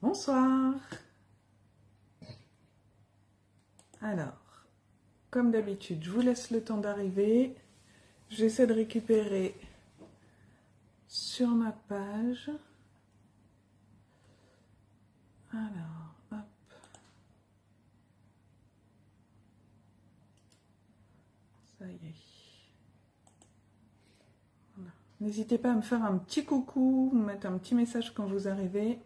Bonsoir. Alors, comme d'habitude, je vous laisse le temps d'arriver. J'essaie de récupérer sur ma page. Alors, hop. Ça y est. Voilà. N'hésitez pas à me faire un petit coucou, me mettre un petit message quand vous arrivez.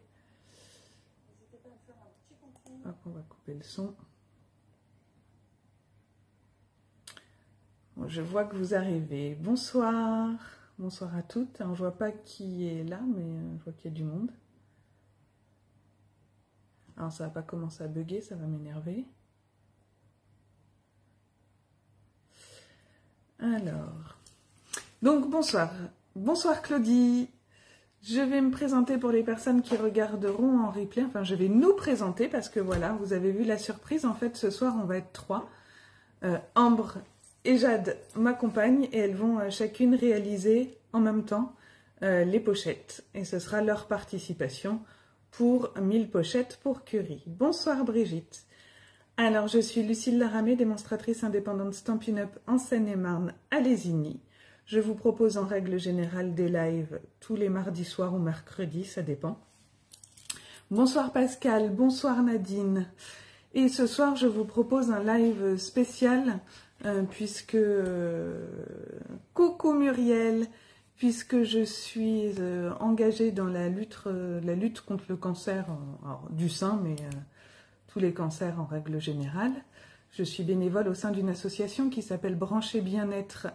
N'hésitez pas à me faire un petit coucou. Hop, on va couper le son. Bon, je vois que vous arrivez. Bonsoir. Bonsoir à toutes. Alors, je vois pas qui est là, mais je vois qu'il y a du monde. Alors, ça va pas commencer à bugger, ça va m'énerver. Alors, donc bonsoir. Bonsoir Claudie. Je vais me présenter pour les personnes qui regarderont en replay. Enfin, je vais nous présenter parce que voilà, vous avez vu la surprise. En fait, ce soir, on va être 3. Ambre et Jade m'accompagnent et elles vont chacune réaliser en même temps les pochettes. Et ce sera leur participation pour 1000 pochettes pour Curie. Bonsoir Brigitte. Alors, je suis Lucille Laramé, démonstratrice indépendante Stampin' Up en Seine-et-Marne à Lésigny. Je vous propose en règle générale des lives tous les mardis soirs ou mercredis, ça dépend. Bonsoir Pascal, bonsoir Nadine. Et ce soir, je vous propose un live spécial puisque... coucou Muriel, puisque je suis engagée dans la lutte contre le cancer du sein, mais tous les cancers en règle générale. Je suis bénévole au sein d'une association qui s'appelle Brancher Bien-être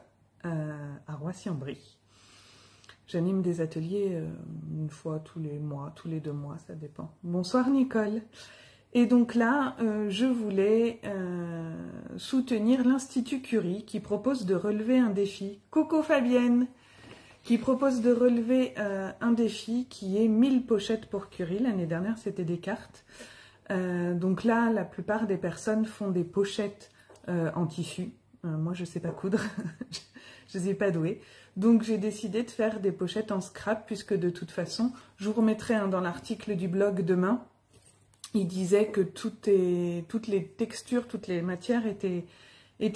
à Roissy-en-Brie. J'anime des ateliers une fois tous les mois, tous les 2 mois, ça dépend. Bonsoir Nicole. Et donc là, je voulais soutenir l'Institut Curie qui propose de relever un défi. Coucou Fabienne, qui propose de relever un défi qui est 1000 pochettes pour Curie. L'année dernière, c'était des cartes. Donc là, la plupart des personnes font des pochettes en tissu. Moi, je ne sais pas coudre. Je ne suis pas douée. Donc, j'ai décidé de faire des pochettes en scrap puisque de toute façon, je vous remettrai dans l'article du blog demain. Il disait que toutes les textures, toutes les matières étaient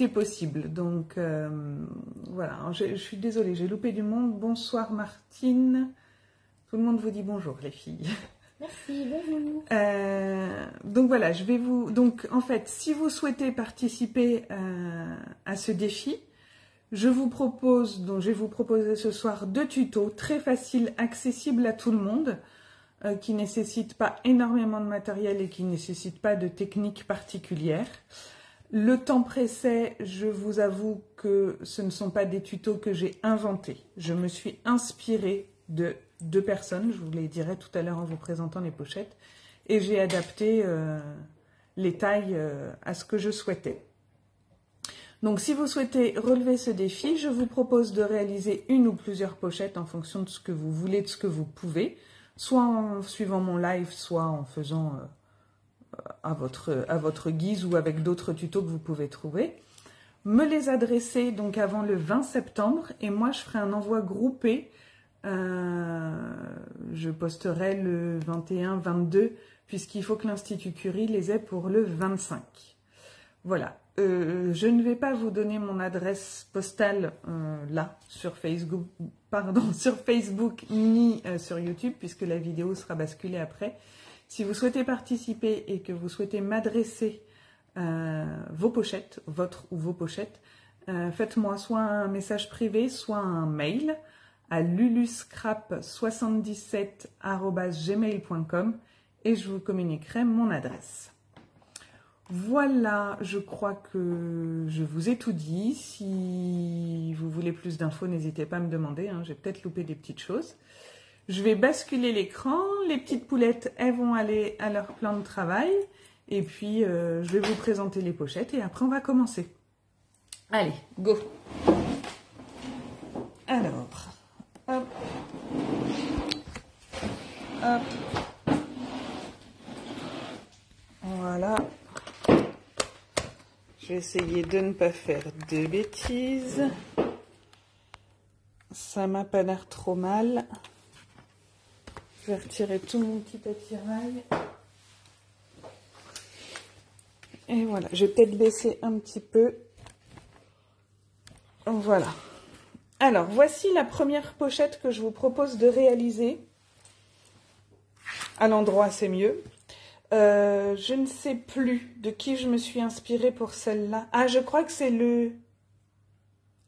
possibles. Donc, voilà. Je suis désolée, j'ai loupé du monde. Bonsoir Martine. Tout le monde vous dit bonjour, les filles. Merci, bonjour. Donc voilà, je vais vous... Donc en fait, si vous souhaitez participer à ce défi, je vais vous proposer ce soir 2 tutos très faciles, accessibles à tout le monde, qui ne nécessitent pas énormément de matériel et qui ne nécessitent pas de technique particulière. Le temps pressait, je vous avoue que ce ne sont pas des tutos que j'ai inventés. Je me suis inspirée de 2 personnes, je vous les dirai tout à l'heure en vous présentant les pochettes, et j'ai adapté les tailles à ce que je souhaitais. Donc si vous souhaitez relever ce défi, je vous propose de réaliser une ou plusieurs pochettes en fonction de ce que vous voulez, de ce que vous pouvez, soit en suivant mon live, soit en faisant à votre guise ou avec d'autres tutos que vous pouvez trouver. Me les adresser donc avant le 20 septembre et moi je ferai un envoi groupé. Je posterai le 21-22 puisqu'il faut que l'Institut Curie les ait pour le 25. Voilà. Je ne vais pas vous donner mon adresse postale là sur Facebook, ni sur YouTube puisque la vidéo sera basculée après. Si vous souhaitez participer et que vous souhaitez m'adresser vos pochettes, votre ou vos pochettes, faites-moi soit un message privé, soit un mail à luluscrap77@gmail.com et je vous communiquerai mon adresse. Voilà, je crois que je vous ai tout dit. Si vous voulez plus d'infos, n'hésitez pas à me demander, hein, j'ai peut-être loupé des petites choses. Je vais basculer l'écran, les petites poulettes, elles vont aller à leur plan de travail et puis je vais vous présenter les pochettes et après on va commencer. Allez, go! Alors, hop, hop, voilà. Je vais essayer de ne pas faire de bêtises. Ça m'a pas l'air trop mal. Je vais retirer tout mon petit attirail. Et voilà, je vais peut-être baisser un petit peu. Voilà. Alors, voici la première pochette que je vous propose de réaliser. À l'endroit, c'est mieux. Je ne sais plus de qui je me suis inspirée pour celle-là. Ah, je crois que c'est le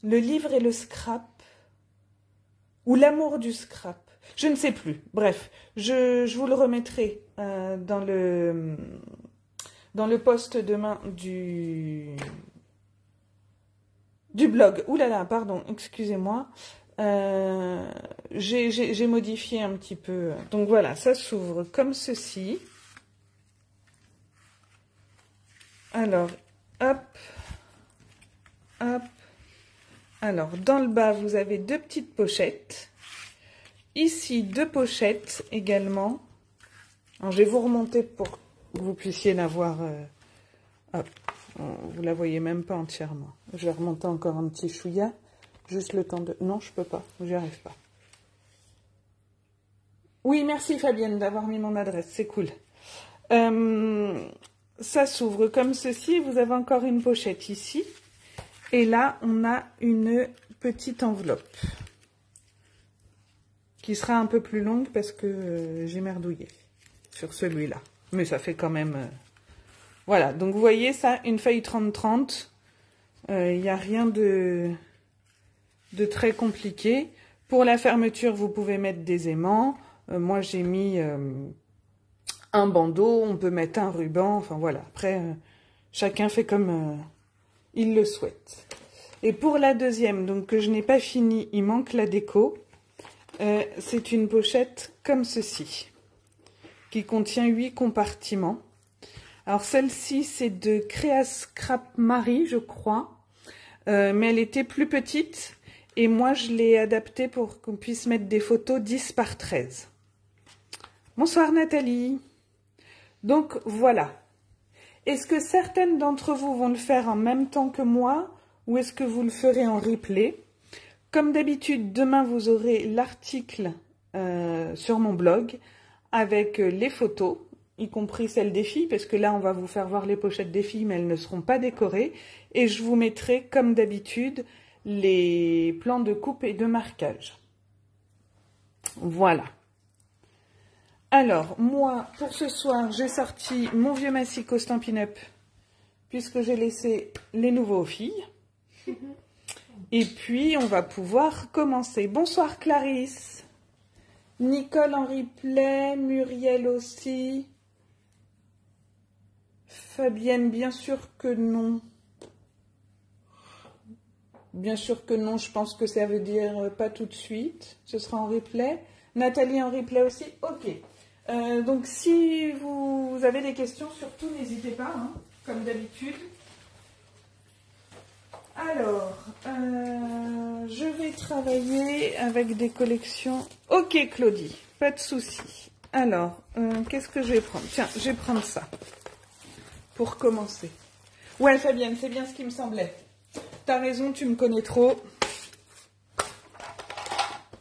livre et le scrap. Ou l'amour du scrap. Je ne sais plus. Bref, je vous le remettrai dans le post demain du blog. Ouh là là, pardon, excusez-moi. J'ai modifié un petit peu. Donc voilà, ça s'ouvre comme ceci. Alors, hop, hop. Alors, dans le bas, vous avez deux petites pochettes. Ici, deux pochettes également. Alors, je vais vous remonter pour que vous puissiez la voir. Hop, vous la voyez même pas entièrement. Je vais remonter encore un petit chouïa. Juste le temps de... Non, je peux pas. J'y arrive pas. Oui, merci Fabienne d'avoir mis mon adresse. C'est cool. Ça s'ouvre comme ceci. Vous avez encore une pochette ici. Et là, on a une petite enveloppe qui sera un peu plus longue parce que j'ai merdouillé sur celui-là. Mais ça fait quand même... Voilà, donc vous voyez ça, une feuille 30-30. Il n'y a rien de très compliqué. Pour la fermeture, vous pouvez mettre des aimants. Moi, j'ai mis un bandeau. On peut mettre un ruban. Enfin, voilà. Après, chacun fait comme il le souhaite. Et pour la deuxième, donc que je n'ai pas fini, il manque la déco. C'est une pochette comme ceci, qui contient 8 compartiments. Alors celle-ci, c'est de Créa Scrap Marie, je crois, mais elle était plus petite et moi je l'ai adaptée pour qu'on puisse mettre des photos 10 par 13. Bonsoir Nathalie. Donc voilà. Est-ce que certaines d'entre vous vont le faire en même temps que moi ou est-ce que vous le ferez en replay? Comme d'habitude, demain vous aurez l'article sur mon blog avec les photos, y compris celles des filles, parce que là on va vous faire voir les pochettes des filles, mais elles ne seront pas décorées. Et je vous mettrai, comme d'habitude, les plans de coupe et de marquage. Voilà. Alors, moi, pour ce soir, j'ai sorti mon vieux massicot Stampin' Up, puisque j'ai laissé les nouveaux aux filles. Et puis, on va pouvoir commencer. Bonsoir Clarisse. Nicole en replay, Muriel aussi. Fabienne, bien sûr que non. Bien sûr que non, je pense que ça veut dire pas tout de suite. Ce sera en replay. Nathalie en replay aussi. Ok. Donc si vous avez des questions, surtout n'hésitez pas, hein, comme d'habitude. Alors, je vais travailler avec des collections. Ok Claudie, pas de souci. Alors, qu'est-ce que je vais prendre? Tiens, je vais prendre ça. Pour commencer. Ouais Fabienne, c'est bien ce qui me semblait. T'as raison, tu me connais trop.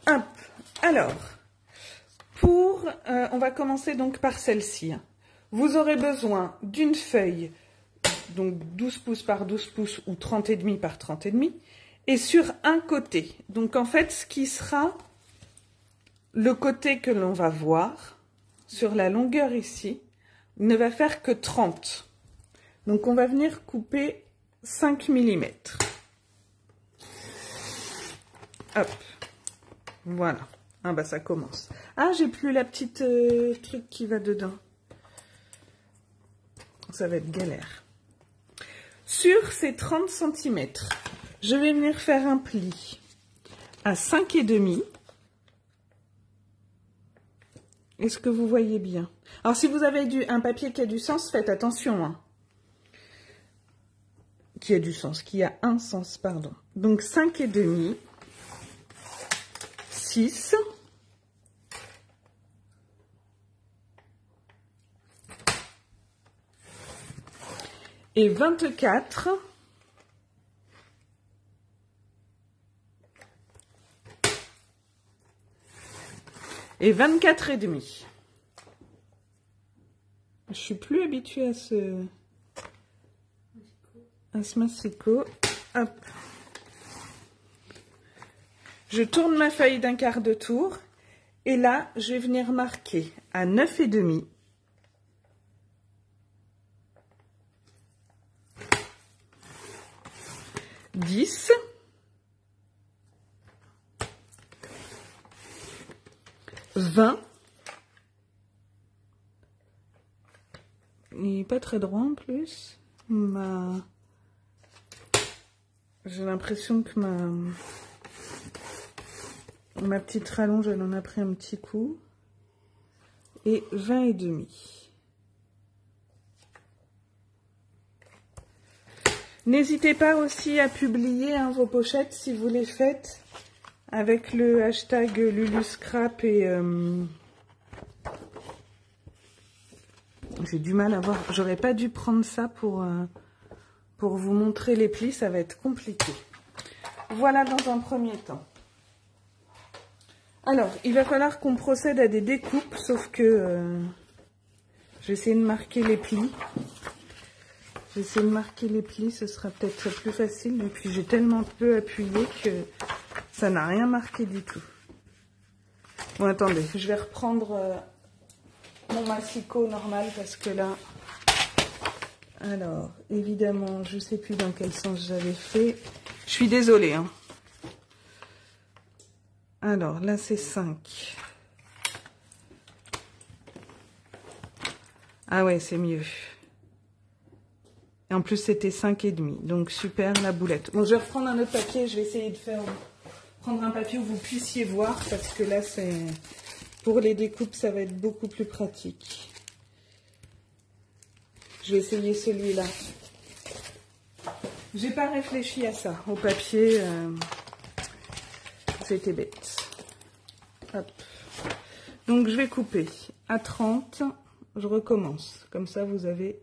Hop. Alors, on va commencer donc par celle-ci. Vous aurez besoin d'une feuille, donc 12 pouces par 12 pouces ou 30,5 par 30,5, et sur un côté. Donc en fait, ce qui sera le côté que l'on va voir sur la longueur ici, ne va faire que 30. Donc on va venir couper 5 mm. Hop. Voilà. Ah bah ça commence. Ah, j'ai plus la petite truc qui va dedans. Ça va être galère. Sur ces 30 cm, je vais venir faire un pli à 5,5. Est-ce que vous voyez bien? Alors si vous avez un papier qui a du sens, faites attention. Hein. Qui a du sens, qui a un sens, pardon. Donc 5,5, 6, et 24, et 24,5. Je suis plus habituée à ce massicot. Hop. Je tourne ma feuille d'un quart de tour et là, je vais venir marquer à 9,5. 10. 20. Il n'est pas très droit en plus. J'ai l'impression que ma petite rallonge, elle en a pris un petit coup. Et 20,5. N'hésitez pas aussi à publier vos pochettes si vous les faites avec le hashtag LuluScrap et j'ai du mal à voir. J'aurais pas dû prendre ça pour vous montrer les plis, ça va être compliqué. Voilà dans un premier temps. Alors, il va falloir qu'on procède à des découpes, sauf que je vais essayer de marquer les plis. Je vais essayer de marquer les plis, ce sera peut-être plus facile. Et puis j'ai tellement peu appuyé que ça n'a rien marqué du tout. Bon, attendez, je vais reprendre mon massicot normal parce que là... Alors, évidemment, je ne sais plus dans quel sens j'avais fait. Je suis désolée, hein. Alors, là, c'est 5. Ah ouais, c'est mieux. Et en plus, c'était 5,5. Donc, super, la boulette. Bon, je vais reprendre un autre papier. Je vais essayer de prendre un papier où vous puissiez voir. Parce que là, c'est... Pour les découpes, ça va être beaucoup plus pratique. Je vais essayer celui-là. J'ai pas réfléchi à ça. Au papier, c'était bête. Hop. Donc, je vais couper à 30. Je recommence. Comme ça, vous avez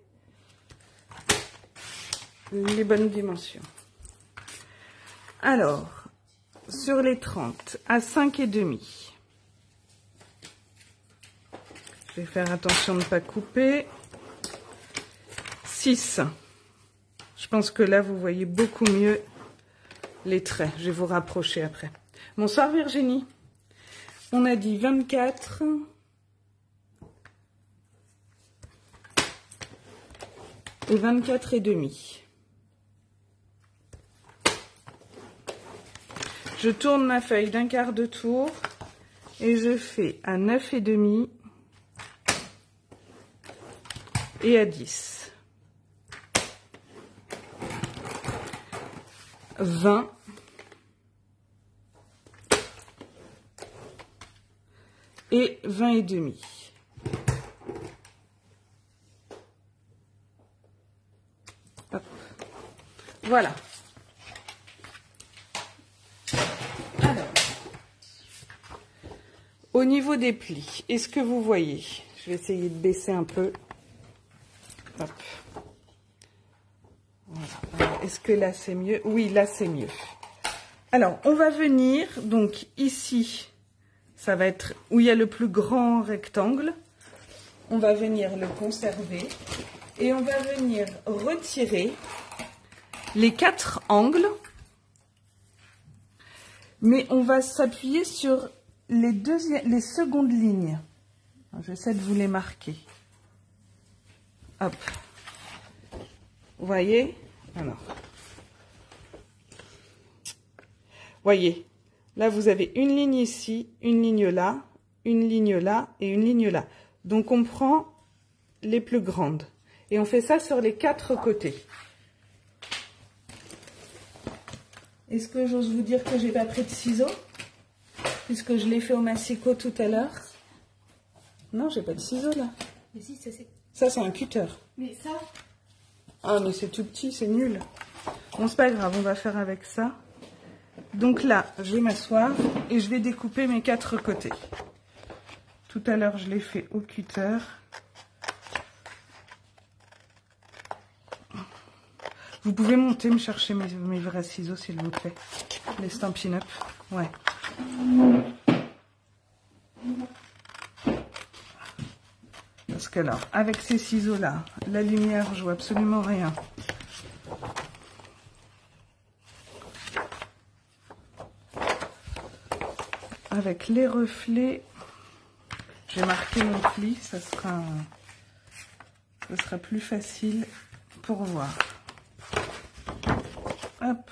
les bonnes dimensions. Alors, sur les 30, à 5,5. Je vais faire attention de ne pas couper. 6. Je pense que là, vous voyez beaucoup mieux les traits. Je vais vous rapprocher après. Bonsoir Virginie. On a dit 24. Et 24,5. Je tourne ma feuille d'un quart de tour et je fais à 9,5 et à 10. 20. Et 20,5. Hop. Voilà. Alors, au niveau des plis, est-ce que vous voyez? Je vais essayer de baisser un peu. Hop. Voilà. Est-ce que là c'est mieux? Oui, là c'est mieux. Alors, on va venir, donc ici, ça va être où il y a le plus grand rectangle. On va venir le conserver et on va venir retirer les 4 angles. Mais on va s'appuyer sur les secondes lignes. J'essaie de vous les marquer. Hop. Vous voyez? Alors. Voyez. Là, vous avez une ligne ici, une ligne là, une ligne là et une ligne là. Donc, on prend les plus grandes. Et on fait ça sur les 4 côtés. Est-ce que j'ose vous dire que j'ai pas pris de ciseaux? Puisque je l'ai fait au massicot tout à l'heure. Non, j'ai pas de ciseaux là. Mais si, ça c'est... Ça, c'est un cutter. Mais ça... Ah, mais c'est tout petit, c'est nul. Bon, c'est pas grave, on va faire avec ça. Donc là, je vais m'asseoir et je vais découper mes 4 côtés. Tout à l'heure, je l'ai fait au cutter. Vous pouvez monter me chercher mes vrais ciseaux, s'il vous plaît. Les Stampin' Up. Ouais. Parce que là, avec ces ciseaux-là, la lumière, je vois absolument rien. Avec les reflets, j'ai marqué mon pli, ça sera plus facile pour voir. Hop.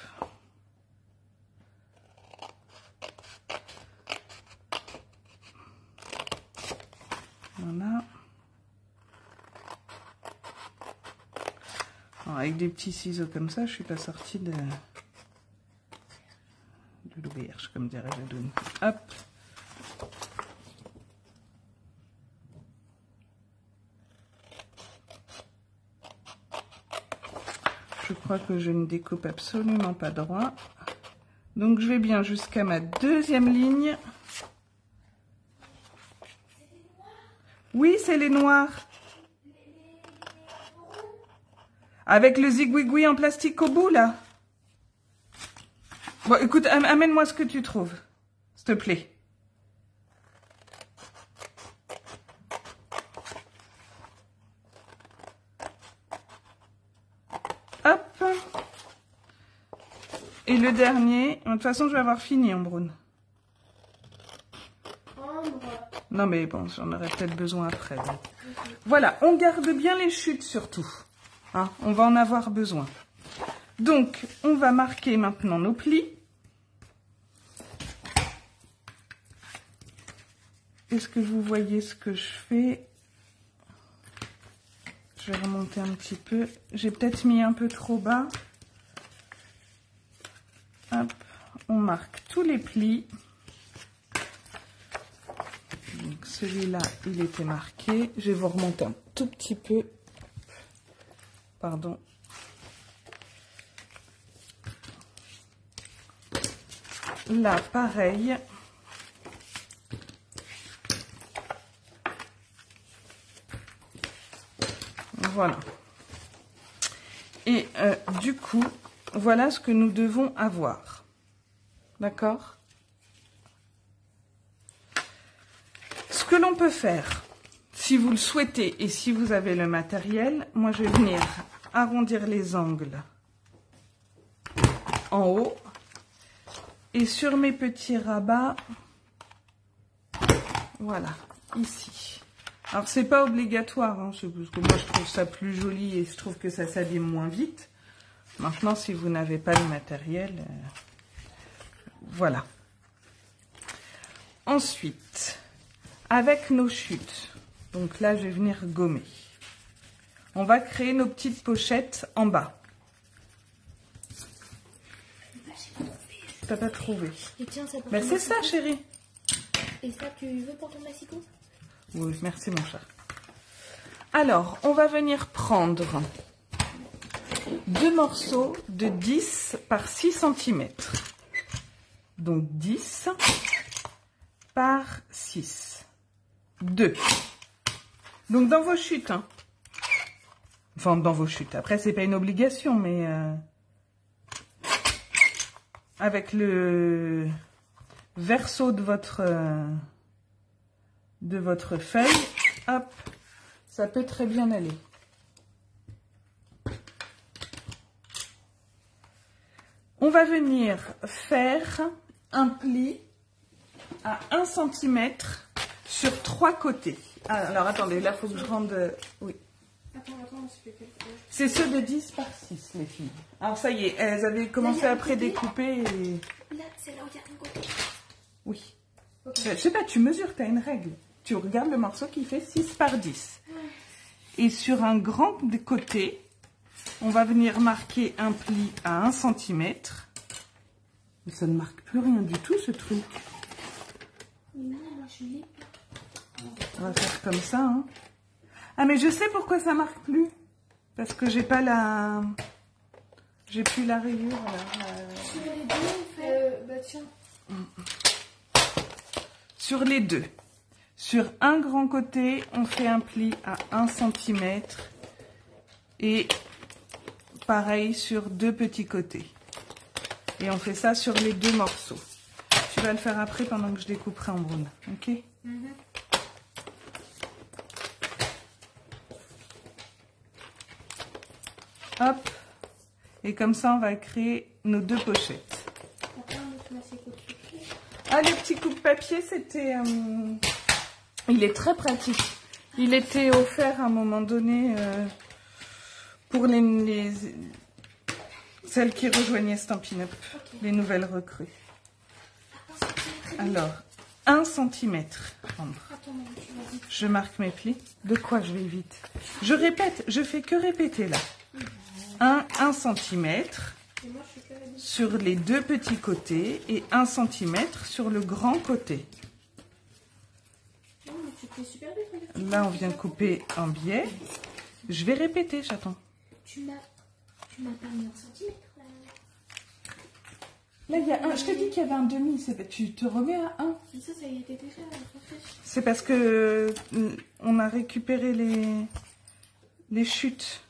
Voilà. Alors, avec des petits ciseaux comme ça, je suis pas sortie de l'auberge, comme dirait Jadoun. Hop. Je crois que je ne découpe absolument pas droit. Donc je vais bien jusqu'à ma deuxième ligne. Oui, c'est les noirs. Avec le zigouigoui en plastique au bout, là. Bon, écoute, amène-moi ce que tu trouves, s'il te plaît. Hop. Et le dernier, de toute façon, je vais avoir fini en brune. Non, mais bon, j'en aurai peut-être besoin après. Donc. Voilà, on garde bien les chutes surtout. Hein, on va en avoir besoin. Donc, on va marquer maintenant nos plis. Est-ce que vous voyez ce que je fais? Je vais remonter un petit peu. J'ai peut-être mis un peu trop bas. Hop, on marque tous les plis. Donc celui-là, il était marqué. Je vais vous remonter un tout petit peu. Pardon. Là, pareil. Voilà. Et du coup, voilà ce que nous devons avoir. D'accord? Ce que l'on peut faire, si vous le souhaitez et si vous avez le matériel, moi je vais venir arrondir les angles en haut. Et sur mes petits rabats, voilà, ici. Alors, c'est pas obligatoire, hein, parce que moi, je trouve ça plus joli et je trouve que ça s'abîme moins vite. Maintenant, si vous n'avez pas le matériel, voilà. Ensuite, avec nos chutes, donc là, je vais venir gommer. On va créer nos petites pochettes en bas. T'as pas trouvé? Et tiens, ça Ben, c'est ça, chérie. Et ça, tu veux pour ton massicot? Oui, merci mon chat. Alors, on va venir prendre 2 morceaux de 10 par 6 cm. Donc 10 par 6. 2. Donc dans vos chutes. Hein. Enfin, dans vos chutes. Après, c'est pas une obligation, mais... avec le verso de votre feuille, hop, ça peut très bien aller. On va venir faire un pli à 1 cm sur 3 côtés. Alors attendez, là il faut que je rende... Oui. C'est ceux de 10 par 6, les filles. Alors ça y est, elles avaient commencé à prédécouper et... Là, c'est là où il y a un côté. Oui. Okay. Je sais pas, tu mesures, tu as une règle. Tu regardes le morceau qui fait 6 par 10. Ouais. Et sur un grand côté, on va venir marquer un pli à 1 cm. Mais ça ne marque plus rien du tout, ce truc. Non, moi je l'ai. On va faire comme ça. Hein. Ah, mais je sais pourquoi ça marque plus. Parce que j'ai pas la... J'ai plus la rayure. Là. Sur les deux, on fait... bah tiens. Sur les deux. Sur un grand côté, on fait un pli à 1 cm. Et pareil sur 2 petits côtés. Et on fait ça sur les 2 morceaux. Tu vas le faire après pendant que je découperai en brune. Ok? Hop. Et comme ça, on va créer nos deux pochettes. Ah, le petit coupe-papier, c'était... il est très pratique. Il était offert à un moment donné pour celles qui rejoignaient Stampin' Up, les nouvelles recrues. Alors, 1 cm. Je marque mes plis. De quoi je vais vite? Je répète, je fais que répéter là. 1 cm sur les deux petits côtés et 1 cm sur le grand côté. Là, on vient de couper en biais. Je vais répéter, chaton. Tu m'as pas mis 1 centimètre là. Là, il y a un. Je t'ai dit qu'il y avait un demi. Tu te remets à 1. Mais ça y était déjà. C'est parce que on a récupéré les chutes.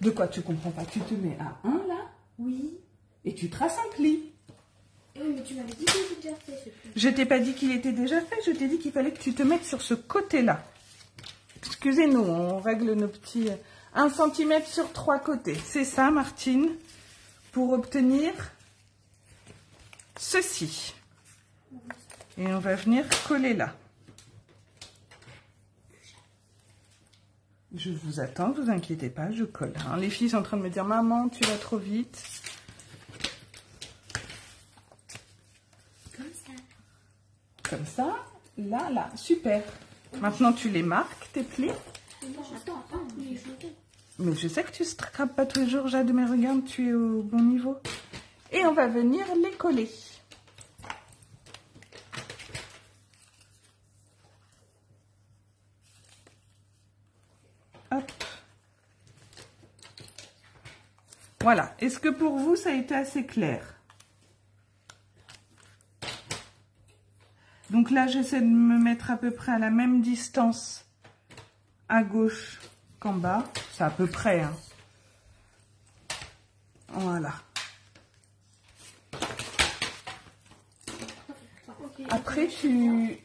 De quoi tu comprends pas? Tu te mets à 1 là? Oui. Et tu traces un pli. Oui, mais tu m'avais dit qu'il était déjà fait ce pli. Je t'ai pas dit qu'il était déjà fait. Je t'ai dit qu'il fallait que tu te mettes sur ce côté-là. Excusez-nous, on règle nos petits... 1 cm sur 3 côtés. C'est ça, Martine, pour obtenir ceci. Et on va venir coller là. Je vous attends, ne vous inquiétez pas, je colle. Hein. Les filles sont en train de me dire, maman, tu vas trop vite. Comme ça. Comme ça, là, là, super. Maintenant, tu les marques, tes plis. Mais je sais que tu ne scrapes pas tous les jours, Jade, mais regarde, tu es au bon niveau. Et on va venir les coller. Hop. Voilà. Est-ce que pour vous, ça a été assez clair? Donc là, j'essaie de me mettre à peu près à la même distance à gauche qu'en bas. C'est à peu près, hein. Voilà. Après, tu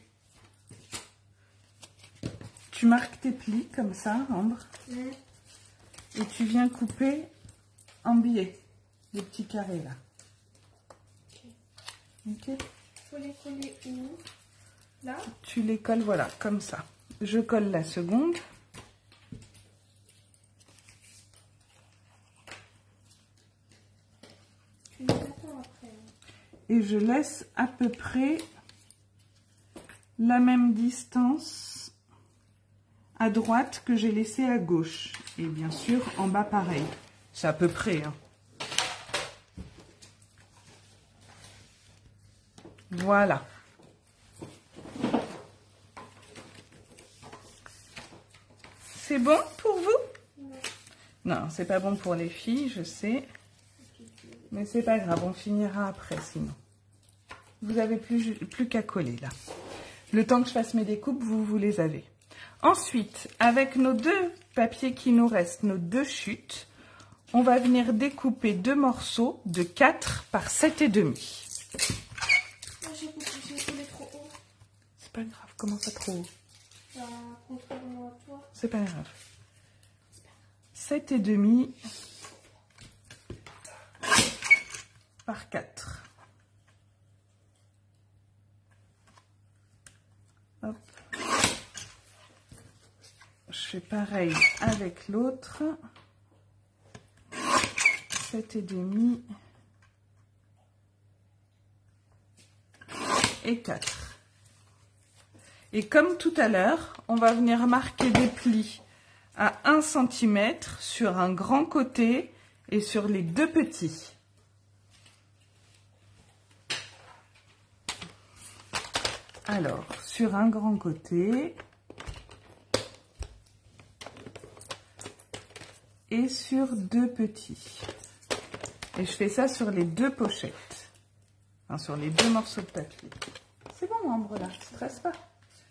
marques tes plis comme ça, Ambre. Et tu viens couper en biais les petits carrés là. Ok. Faut les coller où? Là? Tu les colles, voilà, comme ça. Je colle la seconde. Tu les attends après. Et je laisse à peu près la même distance à droite que j'ai laissé à gauche. Et bien sûr, en bas, pareil. C'est à peu près. Hein. Voilà. C'est bon pour vous? Non, c'est pas bon pour les filles, je sais. Mais c'est pas grave, on finira après sinon. Vous avez plus qu'à coller là. Le temps que je fasse mes découpes, vous les avez. Ensuite, avec nos deux papiers qui nous restent, nos deux chutes, on va venir découper deux morceaux de 4 par 7,5. J'ai collé trop haut. C'est pas grave, comment ça trop haut? Contrairement à toi. C'est pas grave. 7,5 par 4. Hop. Je fais pareil avec l'autre. 7,5 et 4. Et comme tout à l'heure, on va venir marquer des plis à 1 cm sur un grand côté et sur les deux petits. Alors, sur un grand côté et sur deux petits. Et je fais ça sur les deux pochettes, enfin, sur les deux morceaux de papier. C'est bon, Ambre, là, ne stresse pas.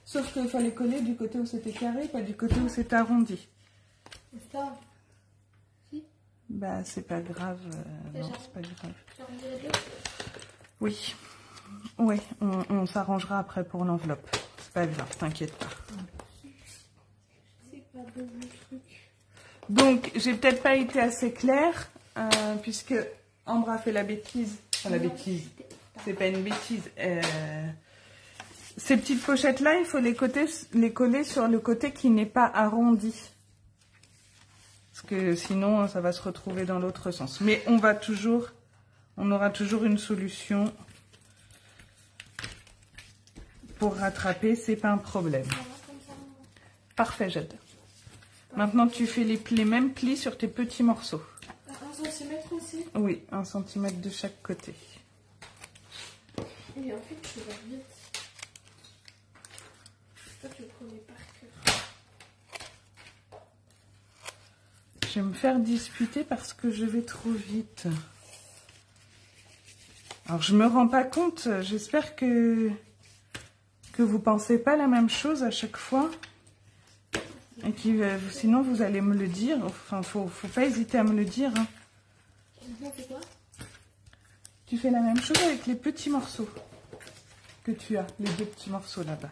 Sauf qu'il fallait coller du côté où c'était carré, pas du côté où c'était arrondi. C'est ça. Si. Bah, c'est pas grave. Non, c'est pas grave. J'arrondis les deux. Oui. Oui, on s'arrangera après pour l'enveloppe. C'est pas grave, t'inquiète pas. C'est pas de truc. Donc, j'ai peut-être pas été assez claire, puisque Ambre a fait la bêtise. Enfin, la bêtise, c'est pas une bêtise. Ces petites pochettes-là, il faut les coller sur le côté qui n'est pas arrondi. Parce que sinon, ça va se retrouver dans l'autre sens. Mais on aura toujours une solution pour rattraper, c'est pas un problème. Parfait, Jade. Maintenant, tu fais les mêmes plis sur tes petits morceaux. 1 cm aussi? Oui, 1 cm de chaque côté. Et en fait, je vais vite. Toi, tu le connais par cœur. Je vais me faire disputer parce que je vais trop vite. Alors, je me rends pas compte. J'espère que vous pensez pas la même chose à chaque fois. Et sinon, vous allez me le dire. Enfin, faut pas hésiter à me le dire. Hein. Maintenant, c'est quoi? Tu fais la même chose avec les petits morceaux que tu as. Les 2 petits morceaux là-bas.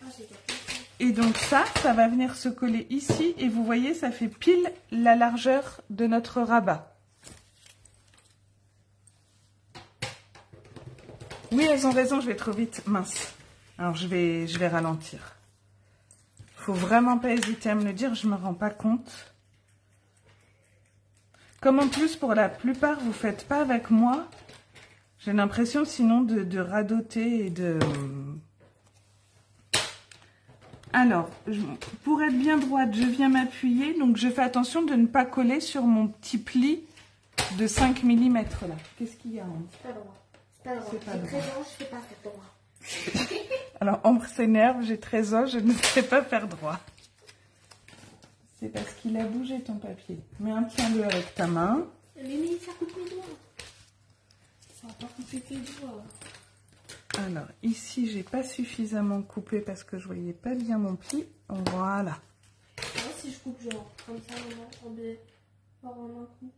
Ah, j'ai capté. Et donc ça va venir se coller ici. Et vous voyez, ça fait pile la largeur de notre rabat. Oui, elles ont raison, je vais trop vite. Mince. Alors, je vais ralentir. Faut vraiment pas hésiter à me le dire, je me rends pas compte. Comme en plus, pour la plupart, vous faites pas avec moi, j'ai l'impression sinon de radoter et de... Alors, pour être bien droite, je viens m'appuyer, donc je fais attention de ne pas coller sur mon petit pli de 5 mm là. Qu'est-ce qu'il y a, Ambre? C'est pas droit. C'est pas droit. C'est pas J'ai droit. 13 ans, je fais pas faire droit. Alors, Ambre s'énerve, j'ai 13 ans, je ne sais pas faire droit. C'est parce qu'il a bougé ton papier. Mais tiens-le avec ta main. Mais ça coupe mes doigts. Ça va pas couper tes doigts. Alors, ici, j'ai pas suffisamment coupé parce que je voyais pas bien mon pli. Voilà. Moi, si je coupe genre comme ça, en un coup.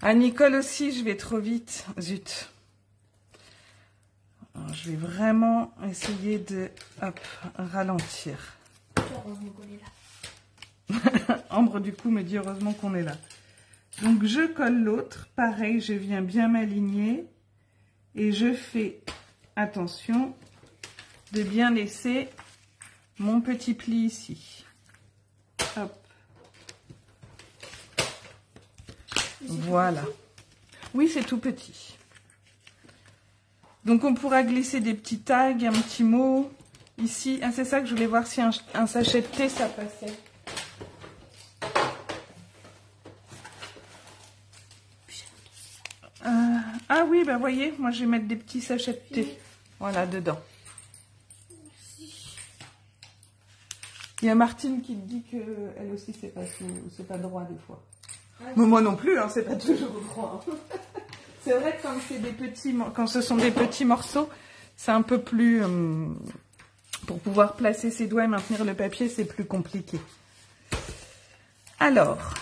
À Nicole aussi, je vais trop vite. Zut. Alors, je vais vraiment essayer de ralentir. Heureusement qu'on est là. Ambre, du coup, me dit heureusement qu'on est là. Donc, je colle l'autre. Pareil, je viens bien m'aligner. Et je fais attention de bien laisser mon petit pli ici. Hop. Voilà. Oui, c'est tout petit. Donc, on pourra glisser des petits tags, un petit mot. Ici, ah, c'est ça que je voulais voir si un sachet de thé, ça passait. Ah oui, bah voyez, moi je vais mettre des petits sachets de thé. Voilà, dedans. Merci. Il y a Martine qui dit qu'elle aussi, c'est pas droit des fois. Mais moi non plus, hein, c'est pas toujours droit. C'est vrai que quand ce sont des petits morceaux, c'est un peu plus... pour pouvoir placer ses doigts et maintenir le papier, c'est plus compliqué. Alors,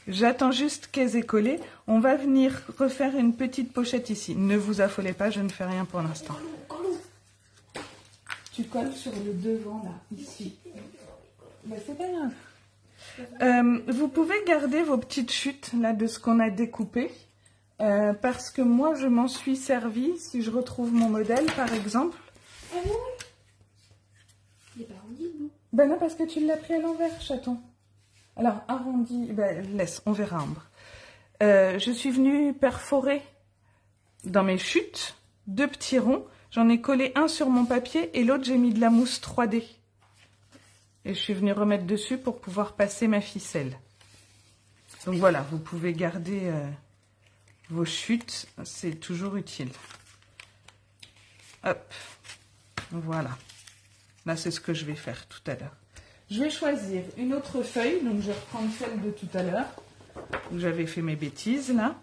j'attends juste qu'elles aient collé. On va venir refaire une petite pochette ici. Ne vous affolez pas, je ne fais rien pour l'instant. Tu colles sur le devant, là, ici. Ben, c'est pas grave. Vous pouvez garder vos petites chutes, là, de ce qu'on a découpé. Parce que moi, je m'en suis servi. Si je retrouve mon modèle, par exemple. Ah bon? Il est pas arrondi, non? Ben non, parce que tu l'as pris à l'envers, chaton. Alors, arrondi, ben, laisse, on verra, Ambre. Je suis venue perforer dans mes chutes 2 petits ronds. J'en ai collé un sur mon papier et l'autre, j'ai mis de la mousse 3D. Et je suis venue remettre dessus pour pouvoir passer ma ficelle. Donc voilà, vous pouvez garder vos chutes, c'est toujours utile. Hop, voilà. Là, c'est ce que je vais faire tout à l'heure. Je vais choisir une autre feuille, donc je vais reprendre celle de tout à l'heure, où j'avais fait mes bêtises, là.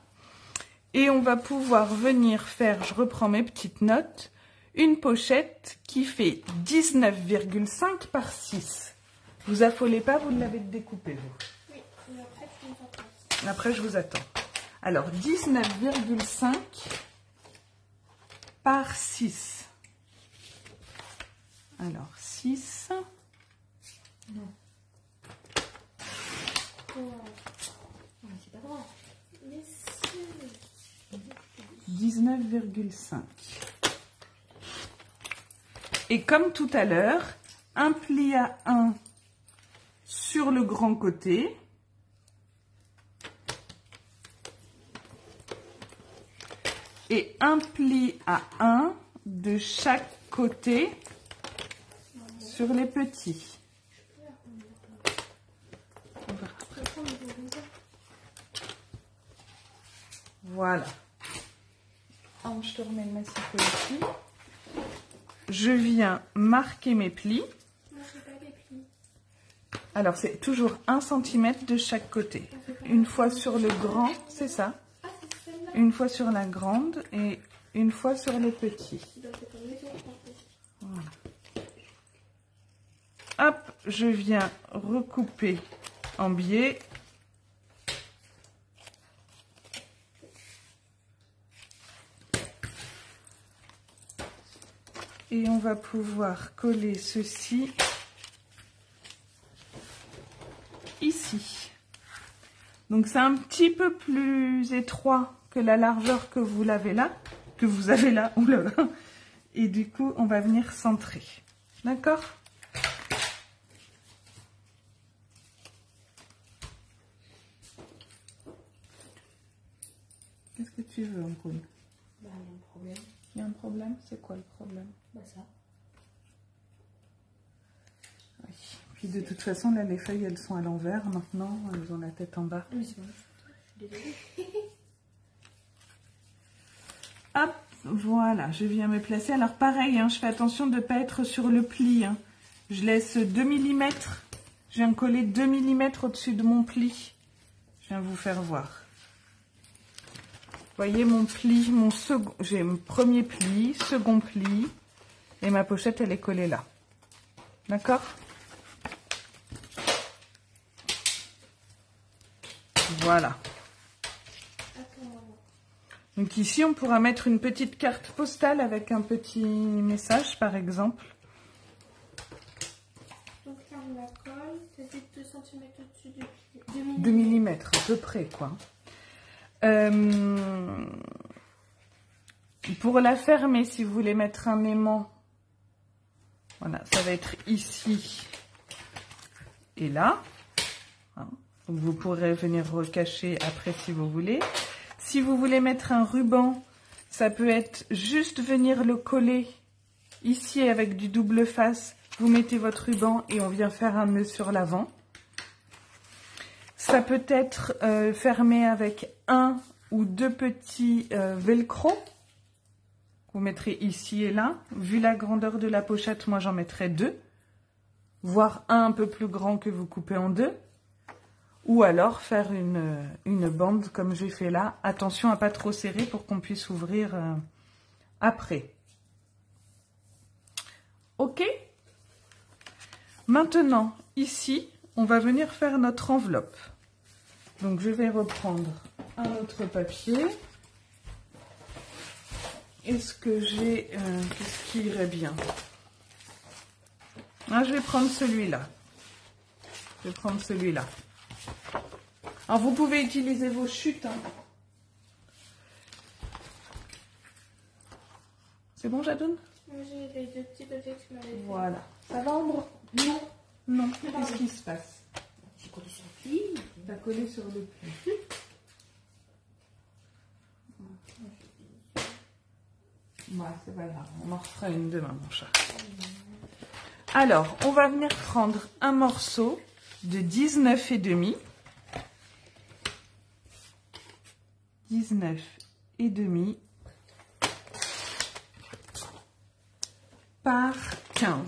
Et on va pouvoir venir faire, je reprends mes petites notes, une pochette qui fait 19,5 par 6. Vous affolez pas, vous l'avez découpé, vous. Oui, mais après, tu nous attends. Après, je vous attends. Alors, 19,5 par 6. Alors, 6... Non. Oh, c'est pas grave. Mais si. 19,5. Et comme tout à l'heure, un pli à 1 sur le grand côté. Et un pli à 1 de chaque côté sur les petits. Voilà. Je te remets le massif ici. Je viens marquer mes plis. Moi, je fais pas les plis. Alors, c'est toujours 1 cm de chaque côté. Une fois sur le grand, c'est ça. Ah, c'est celle-là. Une fois sur la grande et une fois sur les petits. Donc, c'est pas maison, en fait. Voilà. Hop, je viens recouper en biais. Et on va pouvoir coller ceci ici. Donc c'est un petit peu plus étroit que la largeur que vous avez là, oulala. Et du coup, on va venir centrer. D'accord? Qu'est-ce que tu veux, Ampoule? Bah, il y a un problème. Il y a un problème? C'est quoi le problème? Bah, ça. Oui. Puis de toute façon, là, les feuilles, elles sont à l'envers maintenant. Elles ont la tête en bas. Mais c'est bon. Je suis désolée. Hop, voilà, je viens me placer. Alors pareil, hein, je fais attention de ne pas être sur le pli. Hein. Je laisse 2 mm. Je viens coller 2 mm au-dessus de mon pli. Je viens vous faire voir. Vous voyez mon pli, j'ai mon premier pli, second pli. Et ma pochette, elle est collée là. D'accord? Voilà. Donc ici, on pourra mettre une petite carte postale avec un petit message, par exemple. Donc là, on la colle. Ça dit 2 cm au-dessus du pli. 2 mm, à peu près, quoi. Pour la fermer, si vous voulez mettre un aimant, voilà, ça va être ici et là. Donc vous pourrez venir recacher après si vous voulez. Si vous voulez mettre un ruban, ça peut être juste venir le coller ici avec du double face. Vous mettez votre ruban et on vient faire un nœud sur l'avant. Ça peut être fermé avec 1 ou 2 petits velcro. Vous mettrez ici et là. Vu la grandeur de la pochette, moi j'en mettrai 2. Voire un peu plus grand que vous coupez en 2. Ou alors faire une bande comme j'ai fait là. Attention à pas trop serrer pour qu'on puisse ouvrir après. Ok? Maintenant, ici, on va venir faire notre enveloppe. Donc je vais reprendre un autre papier. Est-ce que j'ai... qu'est-ce qui irait bien? Ah, je vais prendre celui-là. Je vais prendre celui-là. Alors vous pouvez utiliser vos chutes. Hein. C'est bon, Jadoun? Moi, j'ai les 2 petits papiers que tu m'avais fait. Voilà. Ça va, Ambre? Non. Non. Qu'est-ce qui se passe? J'ai collé sur le pli. T'as collé sur le pli. Ouais, c'est pas grave. On en refera une demain, mon chat. Alors, on va venir prendre un morceau de 19,5. 19,5 par 15.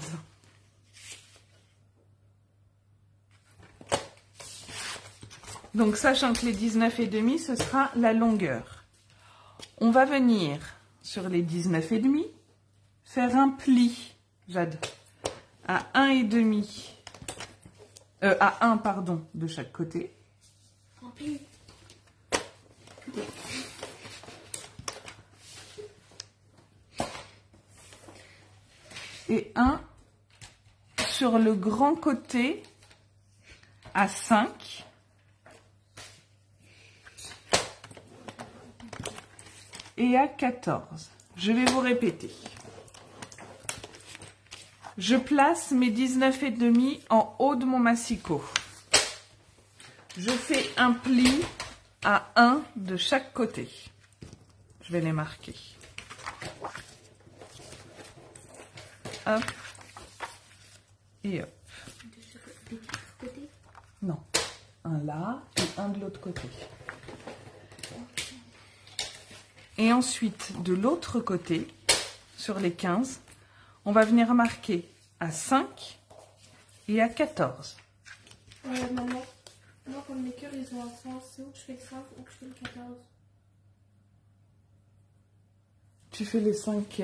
Donc, sachant que les 19,5, ce sera la longueur. On va venir sur les 19,5, faire un pli, Jade, à 1,5, à 1, pardon, de chaque côté. Un pli. Et 1 sur le grand côté à 5 et à 14. Je vais vous répéter. Je place mes 19,5 en haut de mon massicot. Je fais un pli à 1 de chaque côté. Je vais les marquer. Hop. Et hop. Non. Un là et un de l'autre côté. Et ensuite, de l'autre côté, sur les 15, on va venir marquer à 5 et à 14. Maman, moi comme les cœurs ils ont un sens, c'est où que je fais le 5 ou que je fais le 14? Tu fais les 5...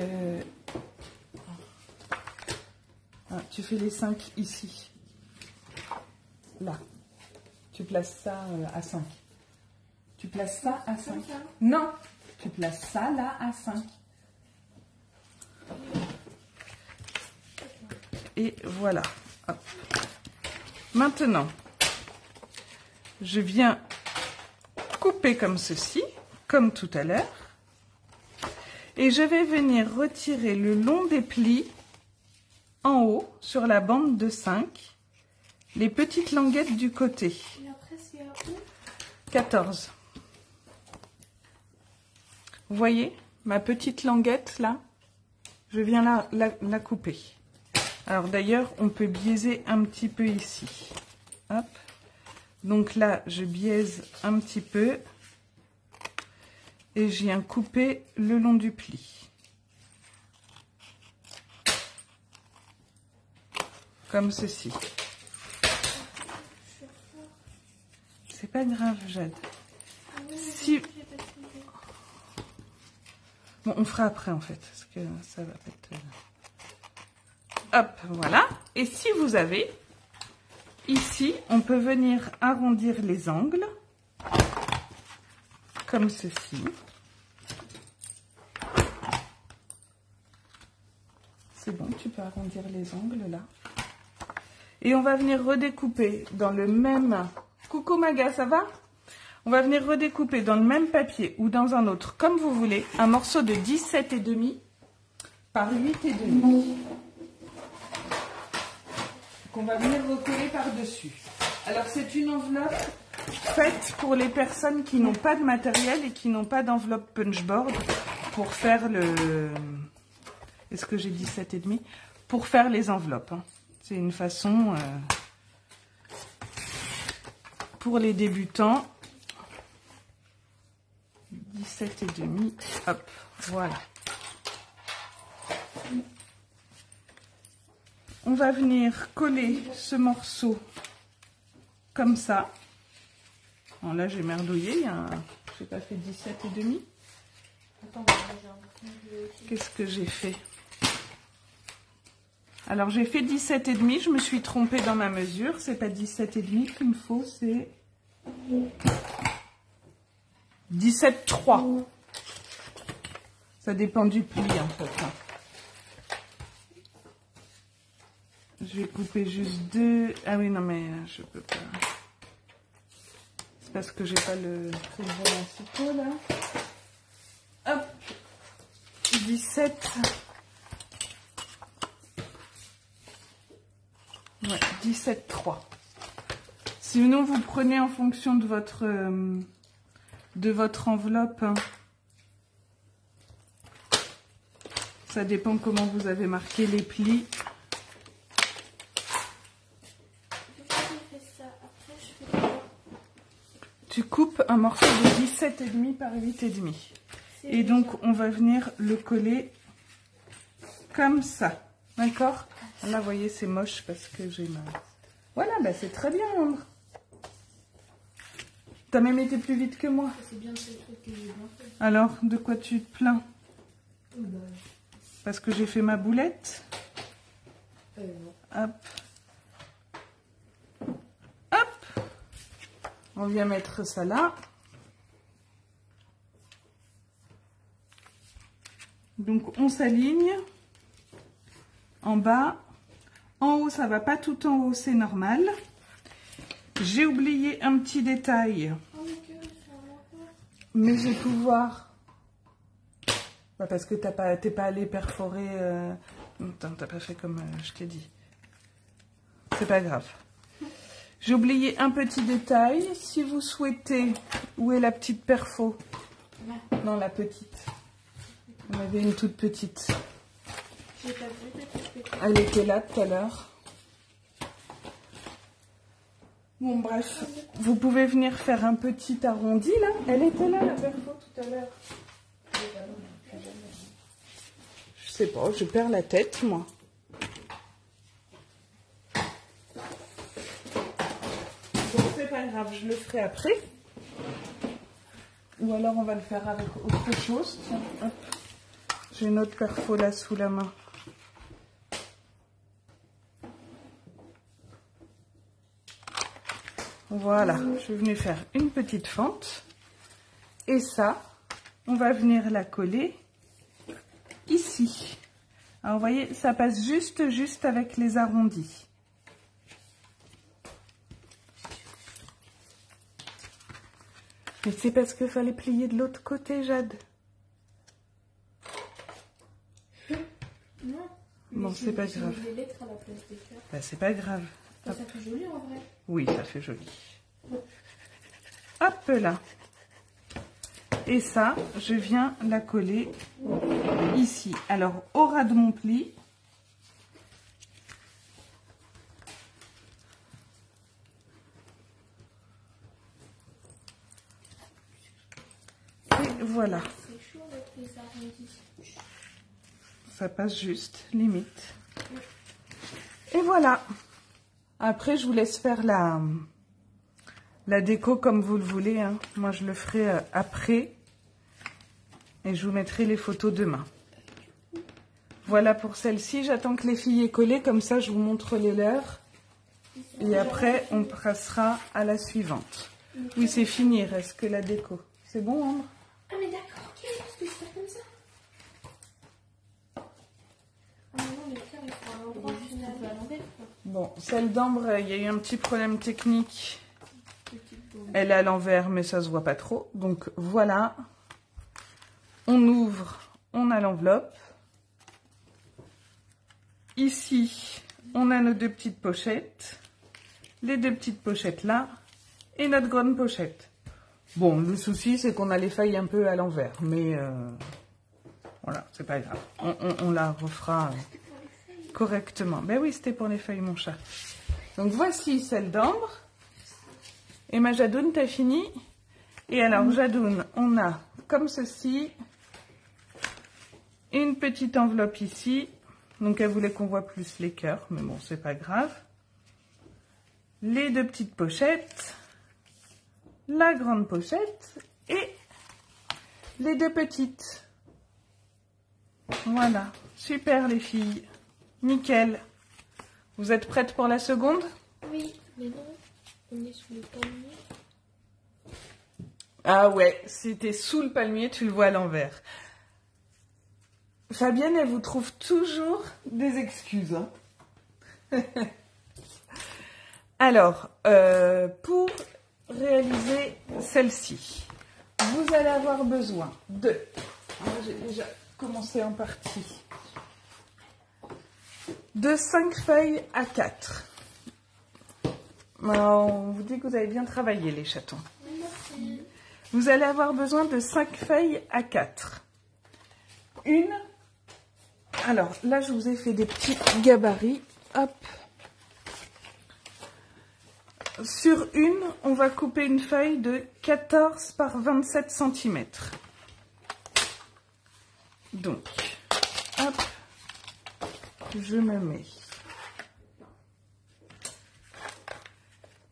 tu fais les 5 ici. Là. Tu places ça à 5. Tu places ça à 5. Non, tu places ça là à 5. Et voilà. Hop. Maintenant, je viens couper comme ceci, comme tout à l'heure. Et je vais venir retirer le long des plis en haut, sur la bande de 5, les petites languettes du côté. Et après, c'est à où? 14. Vous voyez ma petite languette là? Je viens la couper. Alors d'ailleurs, on peut biaiser un petit peu ici. Hop. Donc là, je biaise un petit peu. Et je viens couper le long du pli. Comme ceci. C'est pas grave, Jade. Si... Bon, on fera après en fait, parce que ça va être... Hop, voilà. Et si vous avez, ici, on peut venir arrondir les angles, comme ceci. C'est bon, tu peux arrondir les angles là. Et on va venir redécouper dans le même... Coucou Maga, ça va? On va venir redécouper dans le même papier ou dans un autre, comme vous voulez, un morceau de 17,5 par 8,5. Qu'on va venir recoller par-dessus. Alors c'est une enveloppe faite pour les personnes qui n'ont pas de matériel et qui n'ont pas d'enveloppe punchboard pour faire le... Est-ce que j'ai 17,5? Pour faire les enveloppes. Hein. C'est une façon pour les débutants. 17,5. Hop, voilà. On va venir coller ce morceau comme ça. Bon, là, j'ai merdouillé. J'ai pas fait 17,5. Qu'est-ce que j'ai fait? Alors, j'ai fait 17,5. Je me suis trompée dans ma mesure. C'est pas 17,5 qu'il me faut, c'est 17,3. Ça dépend du pli, en fait. Je vais couper juste 2. Ah oui, non, mais je peux pas. C'est parce que j'ai pas le massicot, là. Hop. 17. Ouais, 17,3. Sinon, vous prenez en fonction de votre enveloppe. Hein. Ça dépend comment vous avez marqué les plis. Tu coupes un morceau de 17,5 par 8,5. Et donc, on va venir le coller comme ça. D'accord? Là, vous voyez, c'est moche parce que j'ai ma... Voilà, bah, c'est très bien, Ambre. T'as même été plus vite que moi. C'est bien ce truc que j'ai bien fait. Alors, de quoi tu te plains? Parce que j'ai fait ma boulette. Hop. Hop. On vient mettre ça là. Donc, on s'aligne. En bas. En haut, ça va pas tout en haut, c'est normal. J'ai oublié un petit détail, Oh, mes cœurs, ils sont encore. mais je vais pouvoir... Bah, parce que t'es pas allé perforer... Attends, t'as pas fait comme je t'ai dit. C'est pas grave. J'ai oublié un petit détail. Si vous souhaitez... Où est la petite perfo? Non, la petite. On avait une toute petite. J'ai pas vu la petite petite. Elle était là tout à l'heure. Bon, bref. Vous pouvez venir faire un petit arrondi, là. Elle était là, la perfo, tout à l'heure. Je sais pas, je perds la tête, moi. Bon, c'est pas grave, je le ferai après. Ou alors on va le faire avec autre chose. Tiens, hop. J'ai une autre perfo là sous la main. Voilà, je suis venue faire une petite fente. Et ça, on va venir la coller ici. Alors vous voyez, ça passe juste avec les arrondis. Mais c'est parce qu'il fallait plier de l'autre côté, Jade. Non. Bon, c'est pas grave. Des lettres à la place des cœurs. Bah, c'est pas grave. Ça fait joli en vrai. Oui, ça fait joli. Hop là. Et ça, je viens la coller ici. Alors, au ras de mon pli, et voilà. C'est chaud avec les arrondis. Ça passe juste, limite. Et voilà. Après, je vous laisse faire la déco comme vous le voulez, hein. Moi, je le ferai après. Et je vous mettrai les photos demain. Voilà pour celle-ci. J'attends que les filles aient collé. Comme ça, je vous montre les leurs. Et après, on passera à la suivante. Oui, c'est fini. Il reste que la déco. C'est bon, Ambre? Ah mais d'accord, ok, parce que c'est comme ça. Ah mais non, les cœurs ils sont à l'endroit finalement. À l'envers quoi. Bon, celle d'Ambre, il y a eu un petit problème technique. Elle est à l'envers, mais ça se voit pas trop. Donc voilà. On ouvre, on a l'enveloppe. Ici, on a nos deux petites pochettes. Les deux petites pochettes là. Et notre grande pochette. Bon, le souci, c'est qu'on a les feuilles un peu à l'envers. Mais voilà, c'est pas grave. On la refera correctement. Ben oui, c'était pour les feuilles, mon chat. Donc voici celle d'Ambre. Et ma Jadoune, t'as fini? Et alors, Jadoune, on a comme ceci... Une petite enveloppe ici. Donc, elle voulait qu'on voit plus les cœurs. Mais bon, c'est pas grave. Les deux petites pochettes. La grande pochette. Et les deux petites. Voilà. Super, les filles. Nickel. Vous êtes prêtes pour la seconde? Oui, mais non, on est sous le palmier. Ah ouais, si t'es sous le palmier, tu le vois à l'envers. Fabienne, elle vous trouve toujours des excuses. Hein. Alors, pour réaliser celle-ci, vous allez avoir besoin de... J'ai déjà commencé en partie. De 5 feuilles A4. Alors, on vous dit que vous avez bien travaillé, les chatons. Merci. Vous allez avoir besoin de 5 feuilles A4. Une... Alors, là, je vous ai fait des petits gabarits. Hop. Sur une, on va couper une feuille de 14 par 27 cm. Donc, hop, je me mets.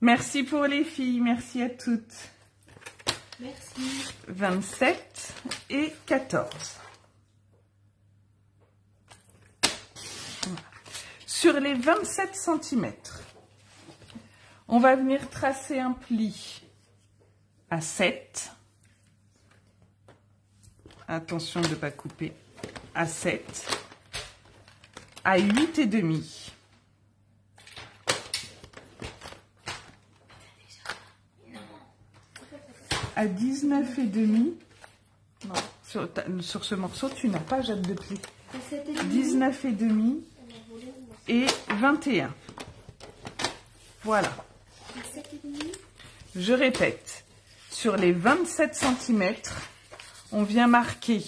Merci pour les filles, merci à toutes. Merci. 27 et 14. Sur les 27 cm, on va venir tracer un pli à 7. Attention de ne pas couper. À 7. À 8,5. à 19,5. Non, sur ce morceau, tu n'as pas Jade de pli. 19,5 et 21. Voilà. Je répète, sur les 27 cm, on vient marquer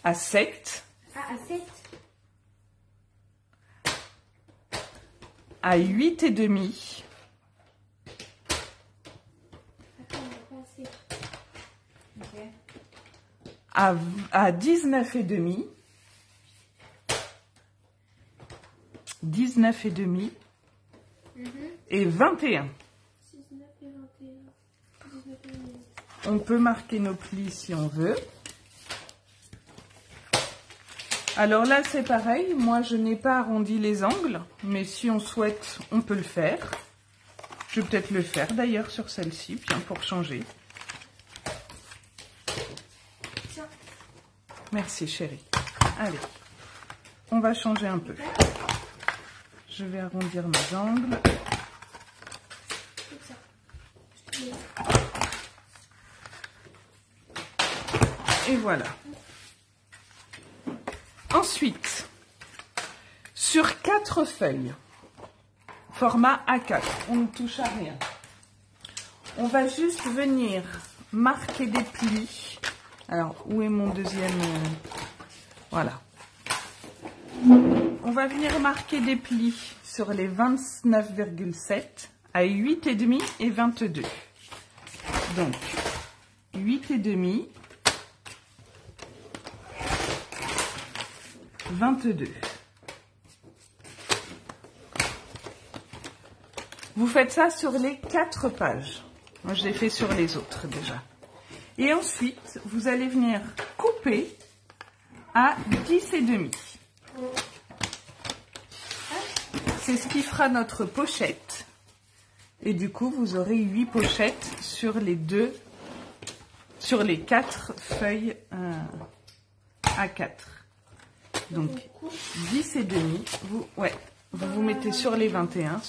à 7. Ah, à 7. À 8,5. Attends, on va passer. À 19,5. 19,5 et 21. 19 et 21. 19 et 21. On peut marquer nos plis si on veut. Alors là, c'est pareil. Moi, je n'ai pas arrondi les angles, mais si on souhaite, on peut le faire. Je vais peut-être le faire d'ailleurs sur celle-ci, bien pour changer. Tiens. Merci, chérie. Allez, on va changer un peu. Je vais arrondir mes angles. Comme ça. Je te mets. Et voilà. Ensuite, sur 4 feuilles, format A4, on ne touche à rien. On va juste venir marquer des plis. Alors, où est mon deuxième... Voilà. On va venir marquer des plis sur les 29,7 à 8,5 et 22. Donc, 8,5, 22. Vous faites ça sur les 4 pages. Moi, je l'ai fait sur les autres déjà. Et ensuite, vous allez venir couper à 10,5. C'est ce qui fera notre pochette. Et du coup, vous aurez 8 pochettes sur les 4 feuilles A4. Donc, 10,5. Vous mettez sur les 21,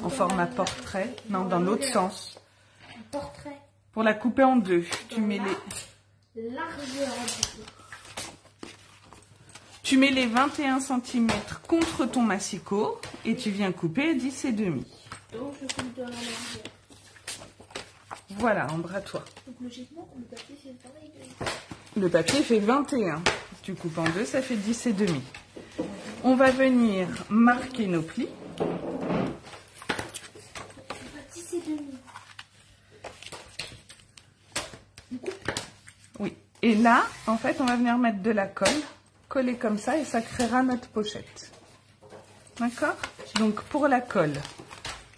en format portrait. Non, dans l'autre sens. Portrait. Pour la couper en deux, tu mets Largeur. Tu mets les 21 cm contre ton massicot et tu viens couper à 10,5. Donc je coupe dans la largeur. Voilà, embrase-toi. Donc logiquement, le papier fait pareil. Le papier fait 21. Tu coupes en deux, ça fait 10,5. On va venir marquer nos plis. 10,5. Oui. Et là, en fait, on va venir mettre de la colle. Coller comme ça et ça créera notre pochette. D'accord? Donc pour la colle,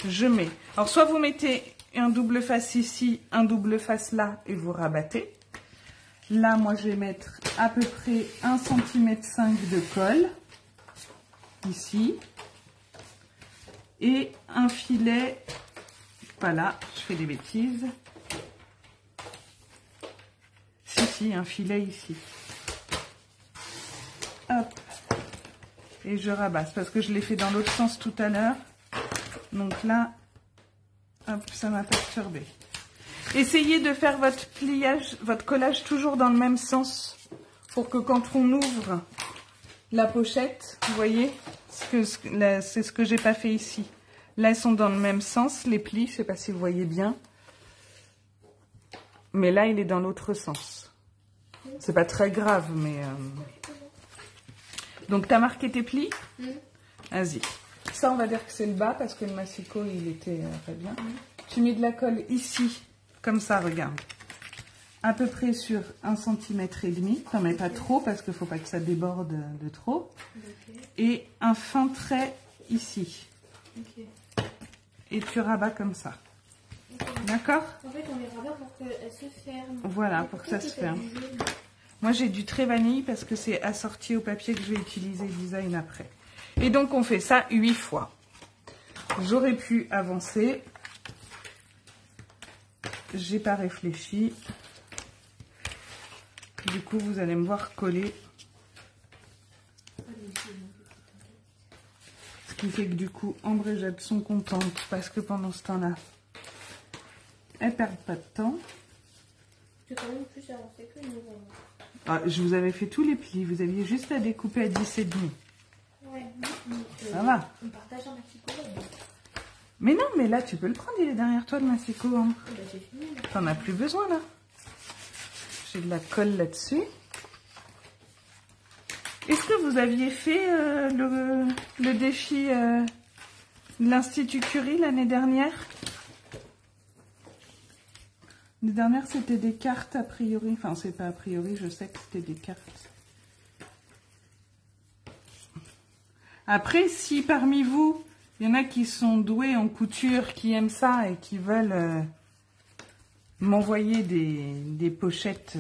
je mets... Alors soit vous mettez un double face ici, un double face là et vous rabattez. Là, moi je vais mettre à peu près 1,5 cm de colle. Ici. Et un filet... Voilà, je fais des bêtises. Si, un filet ici. Hop, et je rabasse parce que je l'ai fait dans l'autre sens tout à l'heure. Donc là, hop, ça m'a perturbé. Essayez de faire votre pliage, votre collage toujours dans le même sens pour que quand on ouvre la pochette, vous voyez, c'est ce que j'ai pas fait ici. Là, elles sont dans le même sens, les plis, je sais pas si vous voyez bien. Mais là, il est dans l'autre sens. C'est pas très grave, mais... Donc, tu as marqué tes plis? Vas-y. Ça, on va dire que c'est le bas parce que le massicot, il était très bien. Tu mets de la colle ici, comme ça, regarde. À peu près sur 1,5 cm. T'en mets pas trop parce qu'il ne faut pas que ça déborde de trop. Et un fin trait ici. Et tu rabats comme ça. D'accord? En fait, on les rabat pour qu'elles se ferment. Voilà, pour que ça se ferme. Moi, j'ai du trait vanille parce que c'est assorti au papier que je vais utiliser design après. Et donc, on fait ça 8 fois. J'aurais pu avancer. J'ai pas réfléchi. Du coup, vous allez me voir coller. Ce qui fait que du coup, Ambre et Jade sont contentes parce que pendant ce temps-là, elles perdent pas de temps. C'est quand même plus avancé que nous. Ah, je vous avais fait tous les plis. Vous aviez juste à découper à 10,5. Ouais, Ça va. On partage un massicot. Mais non, mais là, tu peux le prendre. Il est derrière toi, le massicot. Hein. Bah, j'ai fini. Là. T'en as plus besoin, là. J'ai de la colle là-dessus. Est-ce que vous aviez fait le défi de l'Institut Curie l'année dernière? L'année dernière, c'était des cartes a priori. Enfin, c'est pas a priori, je sais que c'était des cartes. Après, si parmi vous, il y en a qui sont doués en couture, qui aiment ça et qui veulent m'envoyer des pochettes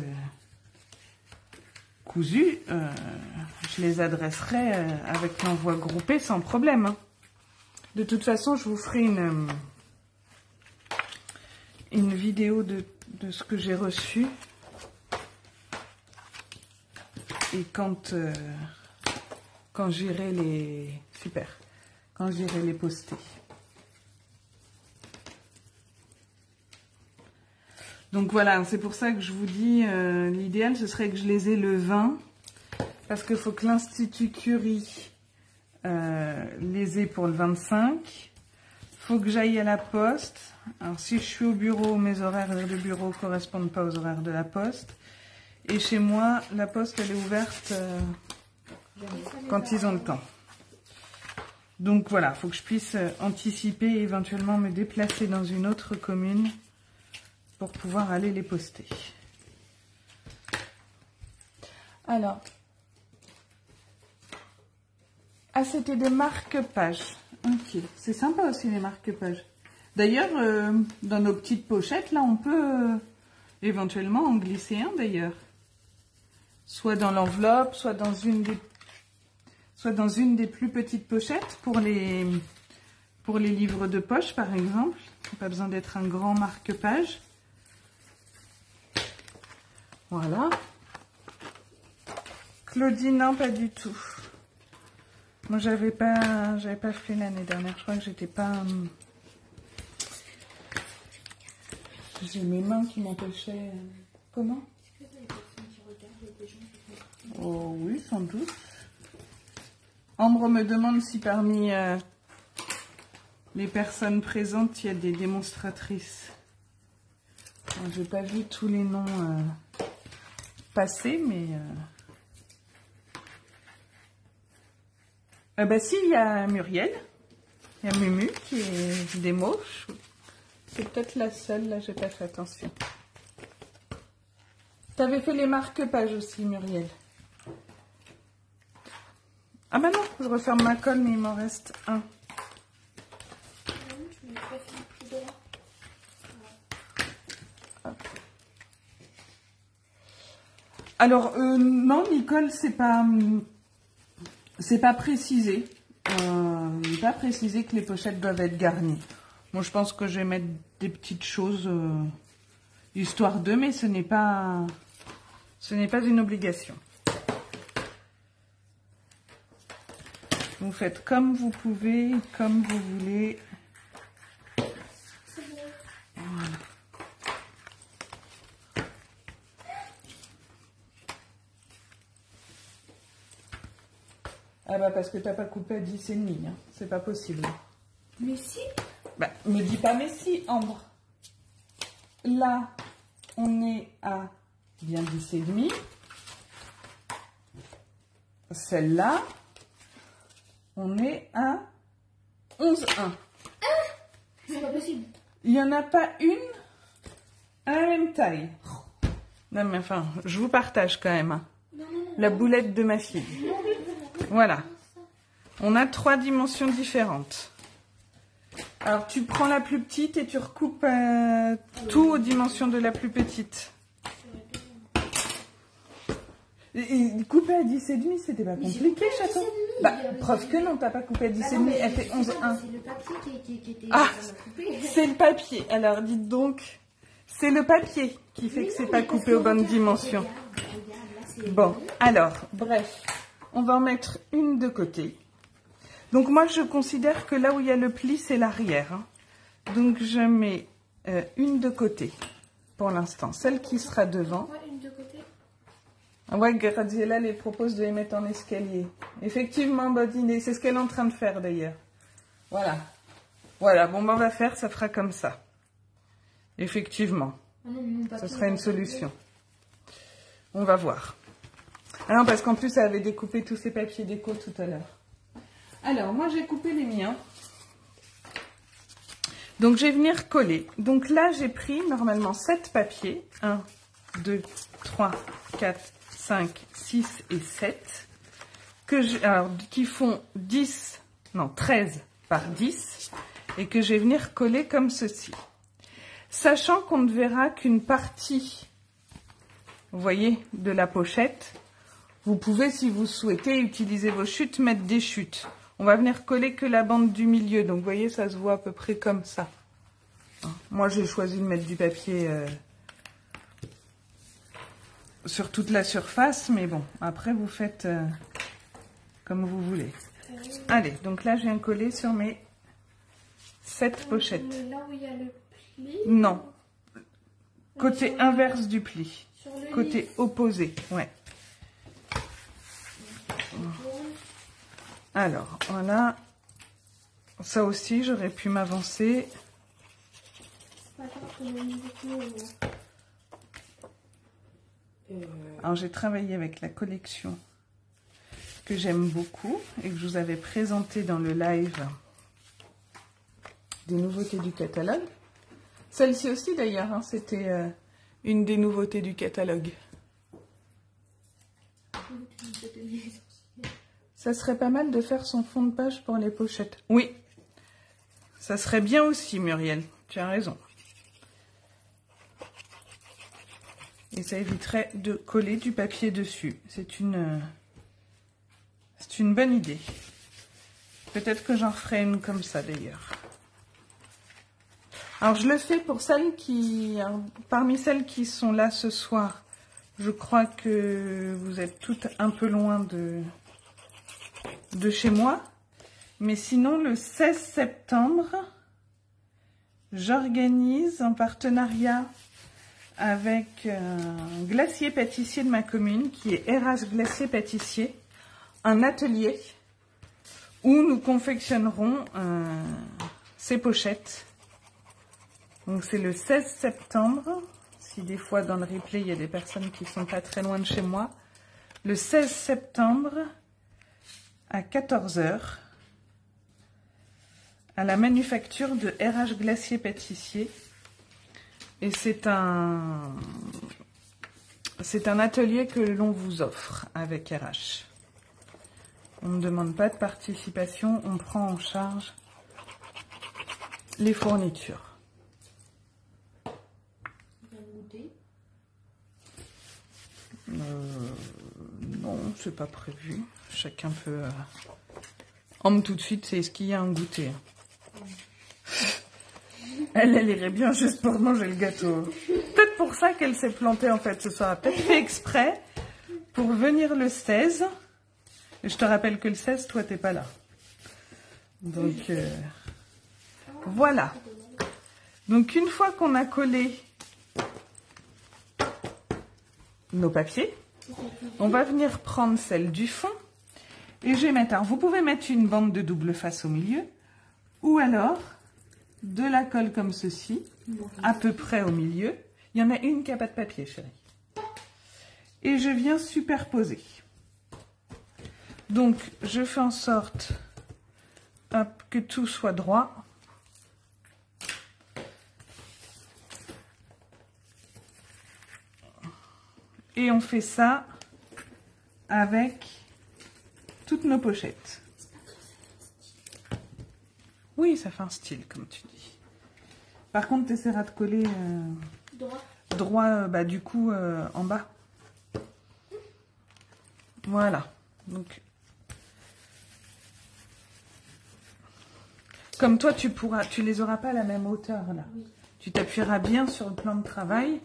cousues, je les adresserai avec l'envoi groupé sans problème. Hein. De toute façon, je vous ferai une vidéo de ce que j'ai reçu. Et quand j'irai les... Super. Quand j'irai les poster. Donc voilà, c'est pour ça que je vous dis, l'idéal, ce serait que je les ai le 20. Parce qu'il faut que l'Institut Curie les ait pour le 25. Il faut que j'aille à la poste. Alors si je suis au bureau, mes horaires de bureau ne correspondent pas aux horaires de la poste. Et chez moi, la poste, elle est ouverte quand ils ont le temps. Donc voilà, il faut que je puisse anticiper et éventuellement me déplacer dans une autre commune pour pouvoir aller les poster. Alors, ah, c'était des marque-pages. Ok, c'est sympa aussi les marque-pages. D'ailleurs, dans nos petites pochettes, là, on peut éventuellement en glisser un d'ailleurs. Soit dans l'enveloppe, soit dans une des plus petites pochettes pour les livres de poche, par exemple. Pas besoin d'être un grand marque-page. Voilà. Claudine, non, pas du tout. Moi, j'avais pas fait l'année dernière. Je crois que j'étais pas... J'ai mes mains qui m'empêchaient... Comment? Oh oui, sans doute. Ambre me demande si parmi les personnes présentes, il y a des démonstratrices. Je n'ai pas vu tous les noms passer, mais... bah si, il y a Muriel. Il y a Mumu qui est démo. C'est peut-être la seule, là, j'ai pas fait attention. Tu avais fait les marque-pages aussi, Muriel. Ah bah non, je referme ma colle, mais il m'en reste un. Alors, non, Nicole, c'est pas précisé. Il n'est pas précisé que les pochettes doivent être garnies. Moi, je pense que je vais mettre des petites choses, histoire de, mais ce n'est pas une obligation. Vous faites comme vous pouvez, comme vous voulez. Voilà. Ah bah parce que t'as pas coupé à 10,5, hein. C'est pas possible. Mais si. Bah, me dis pas mais si, Ambre. Là, on est à bien 10,5. Celle-là, on est à 11,1. C'est pas possible. Il n'y en a pas une à la même taille. Non mais enfin, je vous partage quand même. Hein. Non. La boulette de ma fille. Voilà. On a 3 dimensions différentes. Alors, tu prends la plus petite et tu recoupes tout aux dimensions de la plus petite. Et couper à 10,5, c'était pas compliqué, chaton. Bah, preuve que non, t'as pas coupé à 10,5, elle fait 11,1. C'est le papier qui était... Ah, c'est le papier. Alors, dites donc, c'est le papier qui fait que c'est pas coupé aux bonnes dimensions. Bon, alors, bref, on va en mettre une de côté. Donc moi, je considère que là où il y a le pli, c'est l'arrière. Hein. Donc je mets une de côté. pour l'instant. Celle qui sera devant. Ouais, une de côté. Ouais, Graziella les propose de les mettre en escalier. Effectivement, bonne idée. C'est ce qu'elle est en train de faire d'ailleurs. Voilà. Voilà, bon, ben, on va faire, ça fera comme ça. Effectivement. Ah non, mon papier, Ce sera une solution. On va voir. Ah non, parce qu'en plus, elle avait découpé tous ses papiers déco tout à l'heure. Alors, moi, j'ai coupé les miens. Donc, je vais venir coller. Donc là, j'ai pris normalement 7 papiers. 1, 2, 3, 4, 5, 6 et 7. Qui font 10, non, 13 par 10. Et que je vais venir coller comme ceci. Sachant qu'on ne verra qu'une partie, vous voyez, de la pochette. Vous pouvez, si vous souhaitez, utiliser vos chutes, mettre des chutes. On va venir coller que la bande du milieu. Donc, vous voyez, ça se voit à peu près comme ça. Moi, j'ai choisi de mettre du papier sur toute la surface. Mais bon, après, vous faites comme vous voulez. Allez, donc là, je viens coller sur mes 7 pochettes. Mais là où il y a le pli. Non. Côté inverse du pli. Sur le Côté opposé, ouais. Alors, voilà. Ça aussi, j'aurais pu m'avancer. Alors, j'ai travaillé avec la collection que j'aime beaucoup et que je vous avais présentée dans le live des nouveautés du catalogue. Celle-ci aussi, d'ailleurs, hein, c'était une des nouveautés du catalogue. Ça serait pas mal de faire son fond de page pour les pochettes. Oui, ça serait bien aussi, Muriel. Tu as raison. Et ça éviterait de coller du papier dessus. C'est une bonne idée. Peut-être que j'en referai une comme ça, d'ailleurs. Alors, je le fais pour celles qui... Parmi celles qui sont là ce soir, je crois que vous êtes toutes un peu loin de chez moi. Mais sinon, le 16 septembre, j'organise en partenariat avec un glacier pâtissier de ma commune, qui est RH Glacier Pâtissier, un atelier où nous confectionnerons ces pochettes. Donc c'est le 16 septembre, si des fois dans le replay il y a des personnes qui ne sont pas très loin de chez moi, le 16 septembre à 14 h à la manufacture de RH Glacier Pâtissier. Et c'est un atelier que l'on vous offre avec RH. On ne demande pas de participation, on prend en charge les fournitures. Non, c'est pas prévu. Chacun peut... tout de suite, c'est ce qu'il y a un goûter. Elle irait bien juste pour manger le gâteau. Peut-être pour ça qu'elle s'est plantée en fait ce soir. Peut-être fait exprès pour venir le 16. Et je te rappelle que le 16, toi, t'es pas là. Donc, voilà. Donc, une fois qu'on a collé nos papiers, on va venir prendre celle du fond. Et je vais mettre... Alors, vous pouvez mettre une bande de double face au milieu. Ou alors... de la colle comme ceci, à peu près au milieu. Il y en a une qui n'a pas de papier, chérie. Et je viens superposer. Donc, je fais en sorte que tout soit droit. Et on fait ça avec toutes nos pochettes. Oui, ça fait un style, comme tu dis. Par contre, tu essaieras de coller droit du coup, en bas. Voilà. Donc, comme toi, tu les auras pas à la même hauteur, là. Oui. Tu t'appuieras bien sur le plan de travail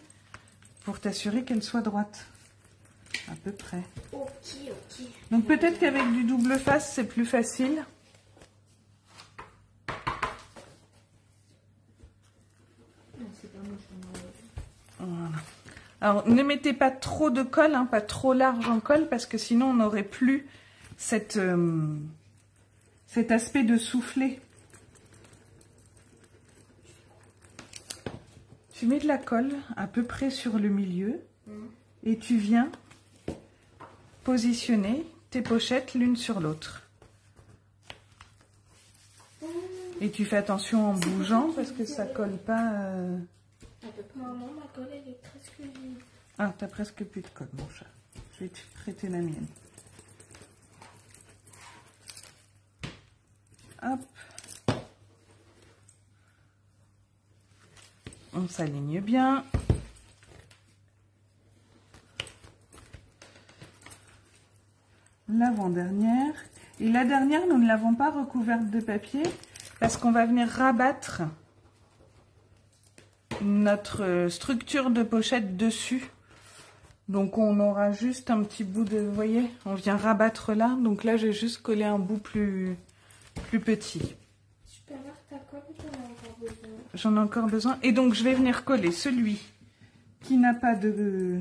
pour t'assurer qu'elles soient droites. À peu près. Ok. Donc, peut-être qu'avec du double face, c'est plus facile. Alors, ne mettez pas trop de colle, hein, pas trop large en colle, parce que sinon on n'aurait plus cet aspect de soufflé. Tu mets de la colle à peu près sur le milieu et tu viens positionner tes pochettes l'une sur l'autre. Et tu fais attention en bougeant parce que ça colle pas. Maman, ma colle elle est presque vide. Ah, t'as presque plus de colle, mon chat. Je vais te prêter la mienne. Hop. On s'aligne bien. L'avant-dernière. Et la dernière, nous ne l'avons pas recouverte de papier parce qu'on va venir rabattre notre structure de pochette dessus. Donc on aura juste un petit bout de... Vous voyez, on vient rabattre là. Donc là, j'ai juste collé un bout plus petit. Super, ta colle, j'en ai encore besoin. J'en ai encore besoin. Et donc, je vais venir coller celui qui n'a pas de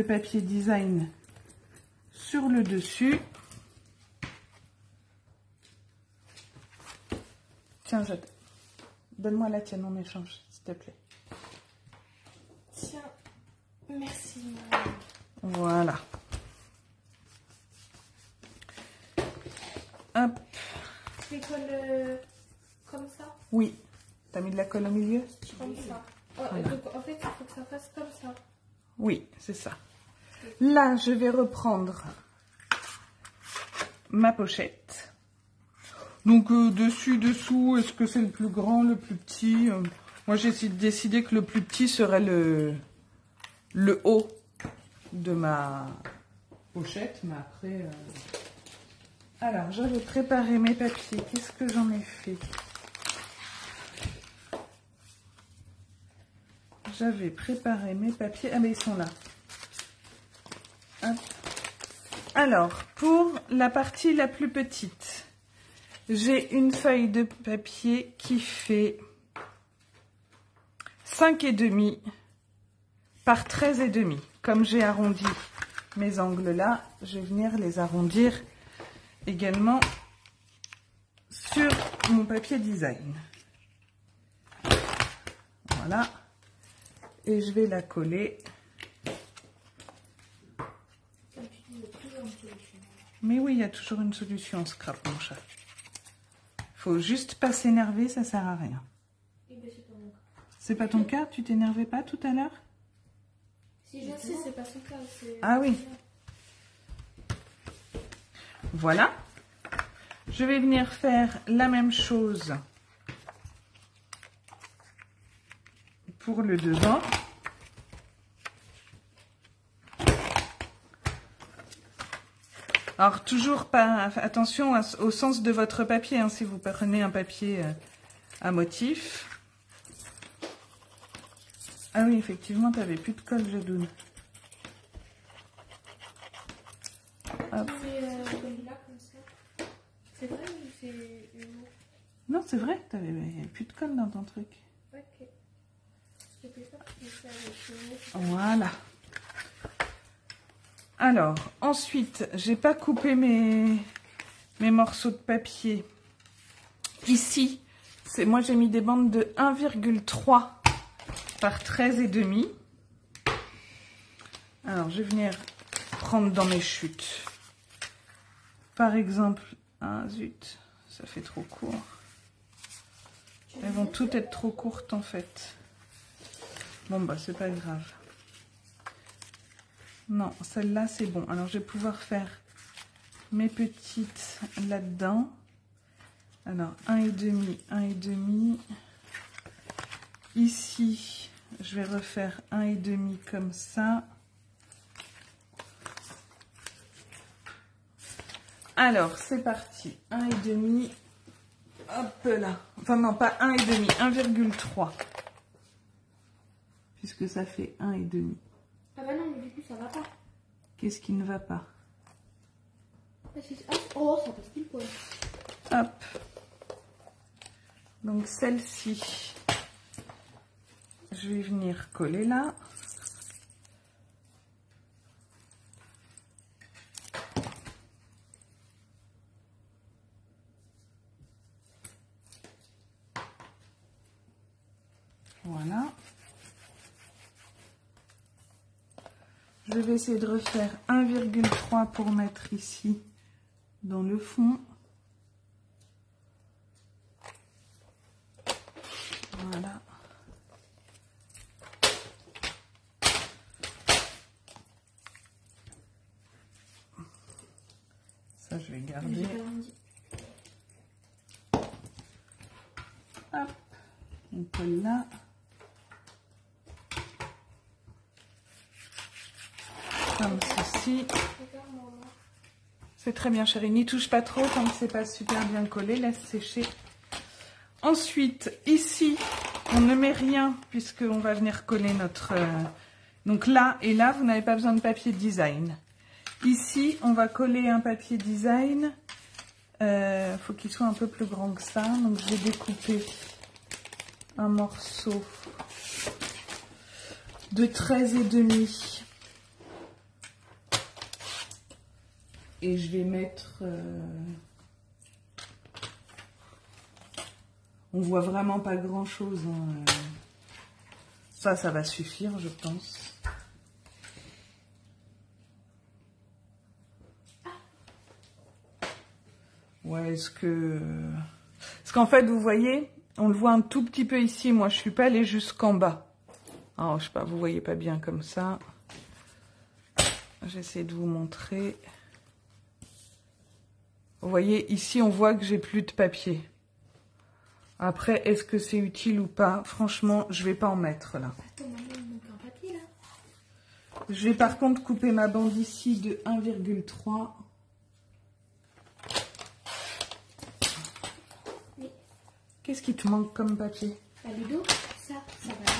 papier design sur le dessus. Tiens, donne-moi la tienne en échange, s'il te plaît. Tiens, merci. Maman. Voilà. Hop. Tu colles comme ça? Oui. T'as mis de la colle au milieu? Comme ça. Voilà. Donc, en fait, il faut que ça fasse comme ça. Oui, c'est ça. Là, je vais reprendre ma pochette. Donc, dessus, dessous, est-ce que c'est le plus grand, le plus petit? Moi, j'ai décidé que le plus petit serait le haut de ma pochette. Mais après... Alors, j'avais préparé mes papiers. Qu'est-ce que j'en ai fait? J'avais préparé mes papiers. Ah, mais ils sont là. Hop. Alors, pour la partie la plus petite, j'ai une feuille de papier qui fait 5,5 par 13,5. Comme j'ai arrondi mes angles là, je vais venir les arrondir également sur mon papier design. Voilà. Et je vais la coller. Mais oui, il y a toujours une solution en scrap, mon chat. Faut juste pas s'énerver, ça sert à rien. C'est pas ton cas? Tu t'énervais pas tout à l'heure? Si je sais, c'est pas son cas. Ah oui. Voilà. Je vais venir faire la même chose pour le devant. Alors, toujours pas attention au sens de votre papier, hein, si vous prenez un papier à motif. Ah oui, effectivement, tu n'avais plus de colle, Jadoun. Hop. C'est vrai ou c'est une... Non, c'est vrai, tu n'avais plus de colle dans ton truc. Ok. Voilà. Alors, ensuite, j'ai pas coupé mes morceaux de papier. Ici, moi j'ai mis des bandes de 1,3 par 13,5. Alors, je vais venir prendre dans mes chutes. Par exemple, ah zut, ça fait trop court. Elles vont toutes être trop courtes en fait. Bon bah c'est pas grave. Non, celle-là c'est bon. Alors je vais pouvoir faire mes petites là-dedans. Alors 1,5, 1,5. Ici, je vais refaire 1,5 comme ça. Alors c'est parti. 1,5. Hop là. Enfin non, pas 1,5, 1,3. Puisque ça fait 1,5. Ah bah non, mais du coup, ça va pas. Qu'est-ce qui ne va pas? Oh, ça passe pile poil. Hop. Donc celle-ci, je vais venir coller là. Je vais essayer de refaire 1,3 pour mettre ici dans le fond. Voilà. Ça, je vais garder. Hop, on colle là. Comme ceci. C'est très bien, chérie. N'y touche pas trop tant que c'est pas super bien collé. Laisse sécher. Ensuite, ici, on ne met rien puisqu'on va venir coller notre... Donc là et là, vous n'avez pas besoin de papier design. Ici, on va coller un papier design. Faut qu'il soit un peu plus grand que ça. Donc, je vais découper un morceau de 13,5. Et je vais mettre... on voit vraiment pas grand-chose. Hein. Ça va suffire, je pense. Ouais, est-ce que... Parce qu'en fait, vous voyez, on le voit un tout petit peu ici. Moi, je suis pas allée jusqu'en bas. Alors, je sais pas, vous voyez pas bien comme ça. J'essaie de vous montrer. Vous voyez, ici, on voit que j'ai plus de papier. Après, est-ce que c'est utile ou pas? Franchement, je vais pas en mettre là. Attends, maman, il manque un papier là. Je vais par contre couper ma bande ici de 1,3. Oui. Qu'est-ce qui te manque comme papier? Bah, le dos, ça va là.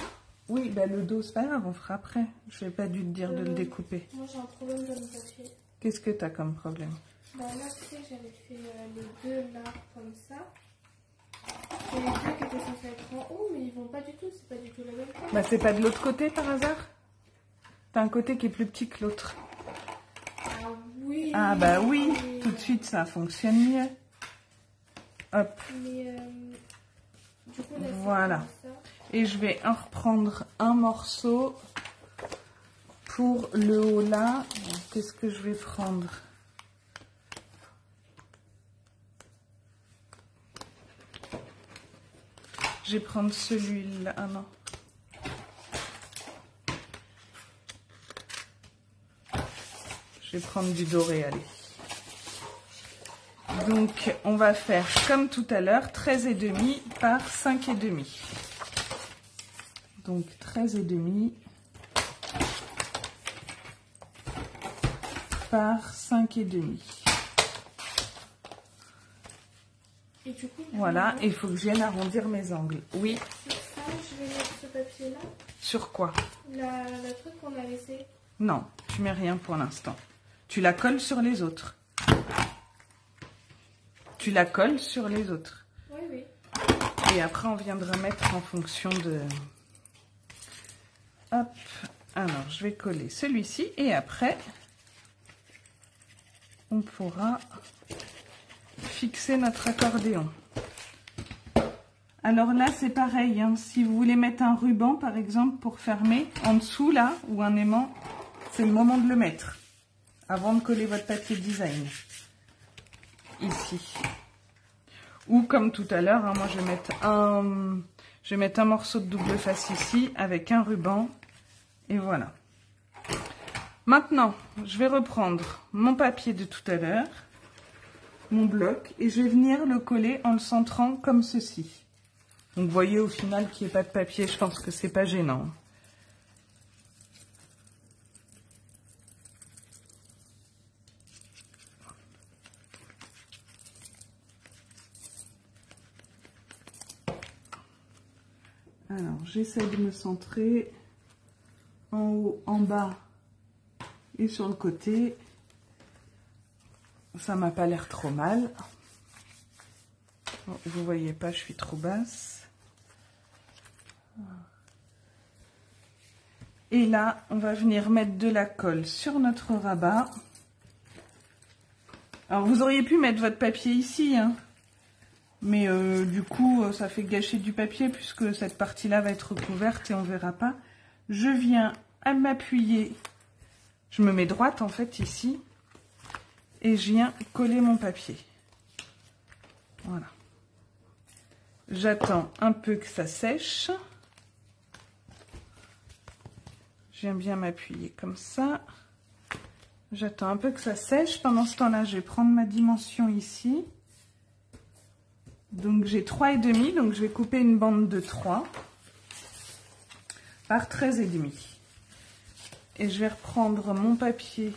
Oui, bah le dos, c'est pas grave, on fera après. Je n'ai pas dû te dire de le découper. Moi, j'ai un problème dans le papier. Qu'est-ce que tu as comme problème? Bah là, tu sais, j'avais fait les deux là, comme ça. Et les deux qui étaient censés être en haut, mais ils vont pas du tout, c'est pas du tout la même chose. Bah c'est pas de l'autre côté par hasard? T'as un côté qui est plus petit que l'autre. Ah oui. Ah bah oui, mais... tout de suite ça fonctionne mieux. Hop. Mais du coup, là, voilà. Et je vais en reprendre un morceau pour le haut là. Qu'est-ce que je vais prendre? Je vais prendre celui-là. Ah non. Je vais prendre du doré, allez. Donc, on va faire comme tout à l'heure, 13,5 par 5,5. Donc, 13,5 par 5,5. Et du coup, voilà, et il faut que je vienne arrondir mes angles. Oui. Sur ça, je vais mettre ce papier-là. Sur quoi? La truc qu'on a laissé. Non, tu mets rien pour l'instant. Tu la colles sur les autres. Tu la colles sur les autres. Oui, oui. Et après, on viendra mettre en fonction de... Hop. Alors, je vais coller celui-ci. Et après, on pourra fixer notre accordéon. Alors là, c'est pareil. Hein. Si vous voulez mettre un ruban, par exemple, pour fermer, en dessous, là, ou un aimant, c'est le moment de le mettre. Avant de coller votre papier design. Ici. Ou comme tout à l'heure, hein, moi je vais mettre un morceau de double face ici avec un ruban. Et voilà. Maintenant, je vais reprendre mon papier de tout à l'heure, mon bloc, et je vais venir le coller en le centrant comme ceci. Donc vous voyez au final qu'il n'y ait pas de papier, je pense que c'est pas gênant. Alors, j'essaie de me centrer en haut, en bas et sur le côté. Ça m'a pas l'air trop mal. Bon, vous voyez pas, je suis trop basse. Et là, on va venir mettre de la colle sur notre rabat. Alors, vous auriez pu mettre votre papier ici, hein. Mais du coup, ça fait gâcher du papier puisque cette partie-là va être recouverte et on ne verra pas. Je viens à m'appuyer Je me mets droite en fait ici et je viens coller mon papier. Voilà. J'attends un peu que ça sèche. Je viens bien m'appuyer comme ça. J'attends un peu que ça sèche. Pendant ce temps-là, je vais prendre ma dimension ici. Donc j'ai 3,5, donc je vais couper une bande de 3 par 13,5. Et je vais reprendre mon papier.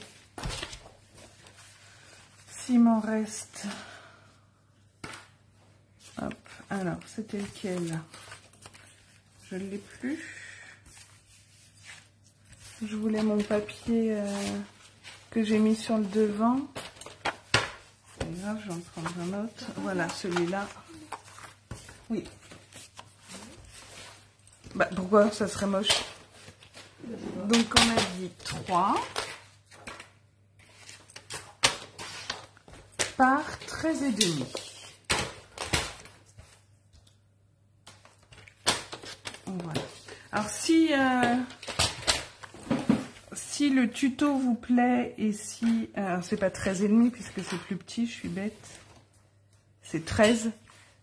S'il m'en reste. Hop, alors c'était lequel? Je ne l'ai plus. Je voulais mon papier que j'ai mis sur le devant. C'est grave, je vais en prendre un autre. Voilà, celui-là. Oui. Bah, pourquoi ça serait moche? Donc, on a dit 3 par 13,5. Voilà. Alors, si le tuto vous plaît et si... Alors, c'est pas 13,5 puisque c'est plus petit, je suis bête. C'est 13.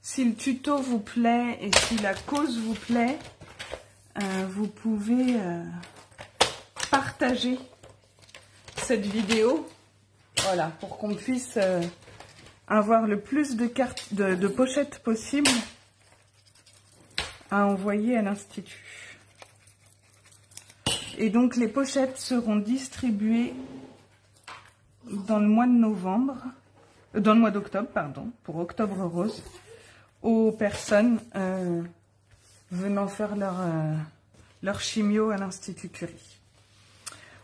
Si le tuto vous plaît et si la cause vous plaît, vous pouvez partager cette vidéo, voilà, pour qu'on puisse avoir le plus de cartes, de pochettes possible à envoyer à l'Institut. Et donc les pochettes seront distribuées dans le mois de novembre, dans le mois d'octobre, pardon, pour Octobre Rose, aux personnes venant faire leur chimio à l'Institut Curie.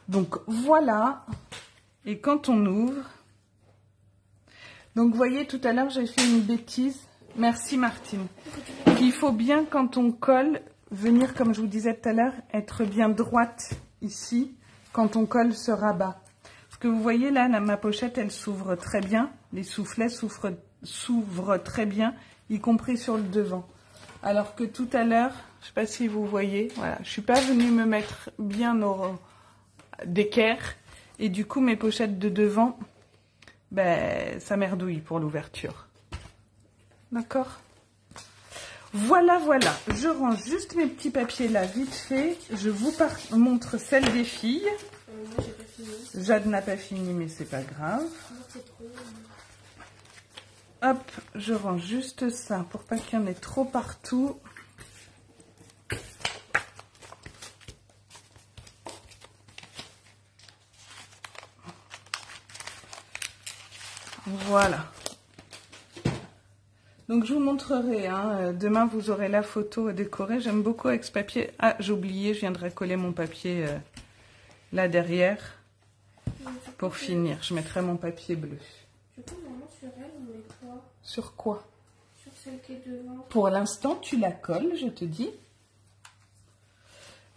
Donc voilà, et quand on ouvre, donc vous voyez tout à l'heure j'ai fait une bêtise, merci Martine, qu'il faut bien quand on colle, venir comme je vous disais tout à l'heure, être bien droite ici, quand on colle ce rabat. Parce que vous voyez là, ma pochette elle s'ouvre très bien, les soufflets s'ouvrent très bien, y compris sur le devant. Alors que tout à l'heure, je ne sais pas si vous voyez, voilà, je suis pas venue me mettre bien d'équerre et du coup mes pochettes de devant, ben ça merdouille pour l'ouverture. D'accord? Voilà, voilà. Je range juste mes petits papiers là vite fait. Je vous montre celle des filles. Moi j'ai pas fini. Jade n'a pas fini, mais c'est pas grave. Moi c'est trop. Hop, je range juste ça pour pas qu'il y en ait trop partout. Voilà. Donc je vous montrerai, hein, demain vous aurez la photo décorée. J'aime beaucoup avec ce papier. Ah, j'ai oublié, je viendrai coller mon papier là derrière pour finir. Je mettrai mon papier bleu. Du coup, maman, sur elle, on met quoi? Sur quoi? Sur celle qui est devant. Pour l'instant, tu la colles, je te dis.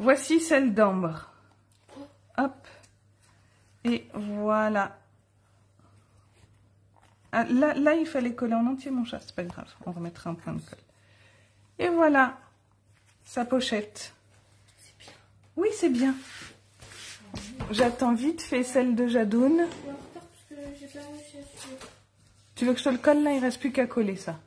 Voici celle d'Ambre. Hop. Et voilà. Ah, là, il fallait coller en entier, mon chat. C'est pas grave. On remettra un point de colle. Et voilà. Sa pochette. C'est bien. Oui, c'est bien. J'attends vite fait celle de Jadoun. Je suis en retard parce que j'ai pas réussi à suivre. Tu veux que je te le colle là? Il reste plus qu'à coller ça.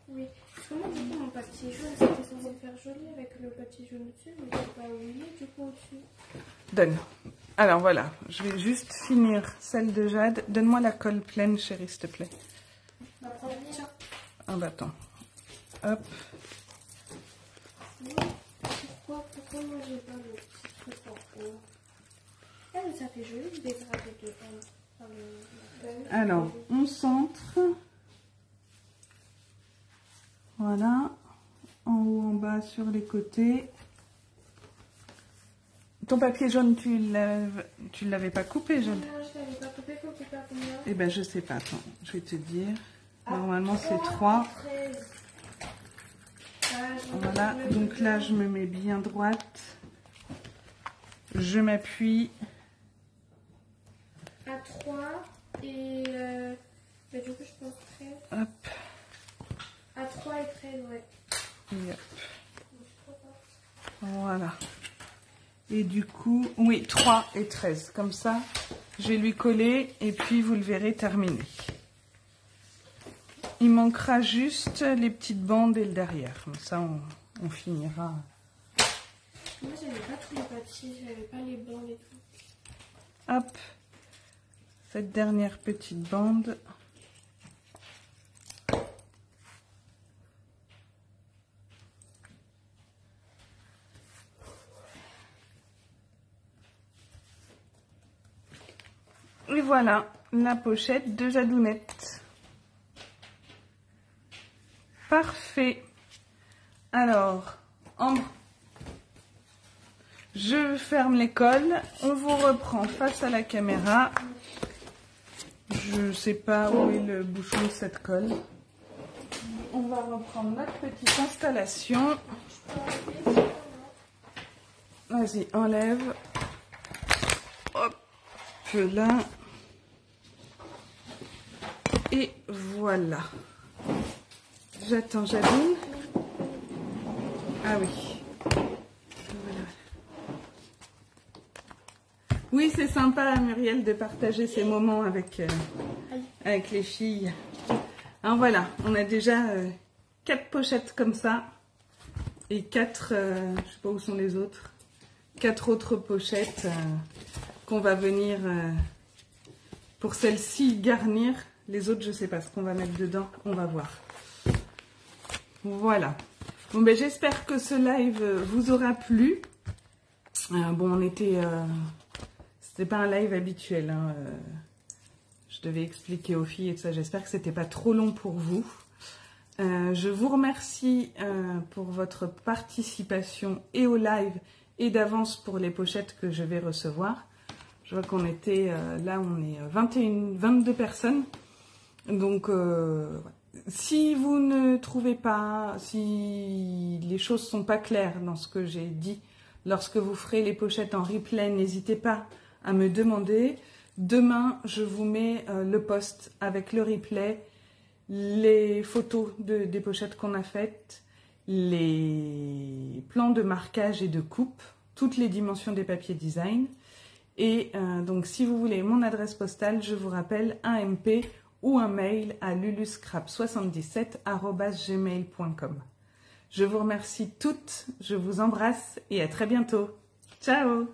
Oui. Parce que moi, du coup, mon papier jaune, c'était censé me faire joli avec le papier jaune au-dessus, mais j'ai pas oublié du coup au-dessus. Donne. Alors voilà, je vais juste finir celle de Jade. Donne-moi la colle pleine, chérie, s'il te plaît. Ma première. Ah bah attends. Hop. Oui. Pourquoi moi j'ai pas le petit truc en haut? Ah, mais ça fait joli le dégradé de Alors, on centre. Voilà. En haut, en bas, sur les côtés. Ton papier jaune, tu l'avais pas coupé, Jade? Non, je l'avais pas coupé, faut couper à combien? Eh ben, je sais pas. Attends, je vais te dire. Normalement, c'est 3. Voilà. Donc là, je me mets bien droite. Je m'appuie. À 3 et bah, du coup, je pense 13. Hop. À 3 et 13, ouais. Et hop. Voilà. Et du coup, oui, 3 et 13. Comme ça, je vais lui coller et puis vous le verrez terminé. Il manquera juste les petites bandes et le derrière. Mais ça, on finira. Moi, j'avais pas tous les papiers, j'avais pas les bandes et tout. Hop, cette dernière petite bande. Et voilà, la pochette de Jadounette. Parfait. Alors, je ferme les cols. On vous reprend face à la caméra. Je sais pas où est le bouchon de cette colle. On va reprendre notre petite installation. Vas-y, enlève. Hop là. Et voilà. J'attends Jadoune. Ah oui. Voilà. Oui, c'est sympa, Muriel, de partager ces moments avec les filles. Alors voilà, on a déjà 4 pochettes comme ça. Et 4, je sais pas où sont les autres. 4 autres pochettes qu'on va venir, pour celle-ci, garnir. Les autres, je sais pas ce qu'on va mettre dedans. On va voir. Voilà. Bon, ben, j'espère que ce live vous aura plu. Bon, on était... c'était pas un live habituel. Hein, je devais expliquer aux filles et tout ça. J'espère que c'était pas trop long pour vous. Je vous remercie pour votre participation et au live et d'avance pour les pochettes que je vais recevoir. Je vois qu'on était... là, on est 22 personnes. Donc... si vous ne trouvez pas, si les choses ne sont pas claires dans ce que j'ai dit, lorsque vous ferez les pochettes en replay, n'hésitez pas à me demander. Demain, je vous mets le post avec le replay, les photos des pochettes qu'on a faites, les plans de marquage et de coupe, toutes les dimensions des papiers design. Et donc, si vous voulez mon adresse postale, je vous rappelle un MP ou un mail à luluscrap77@gmail.com. Je vous remercie toutes, je vous embrasse et à très bientôt. Ciao!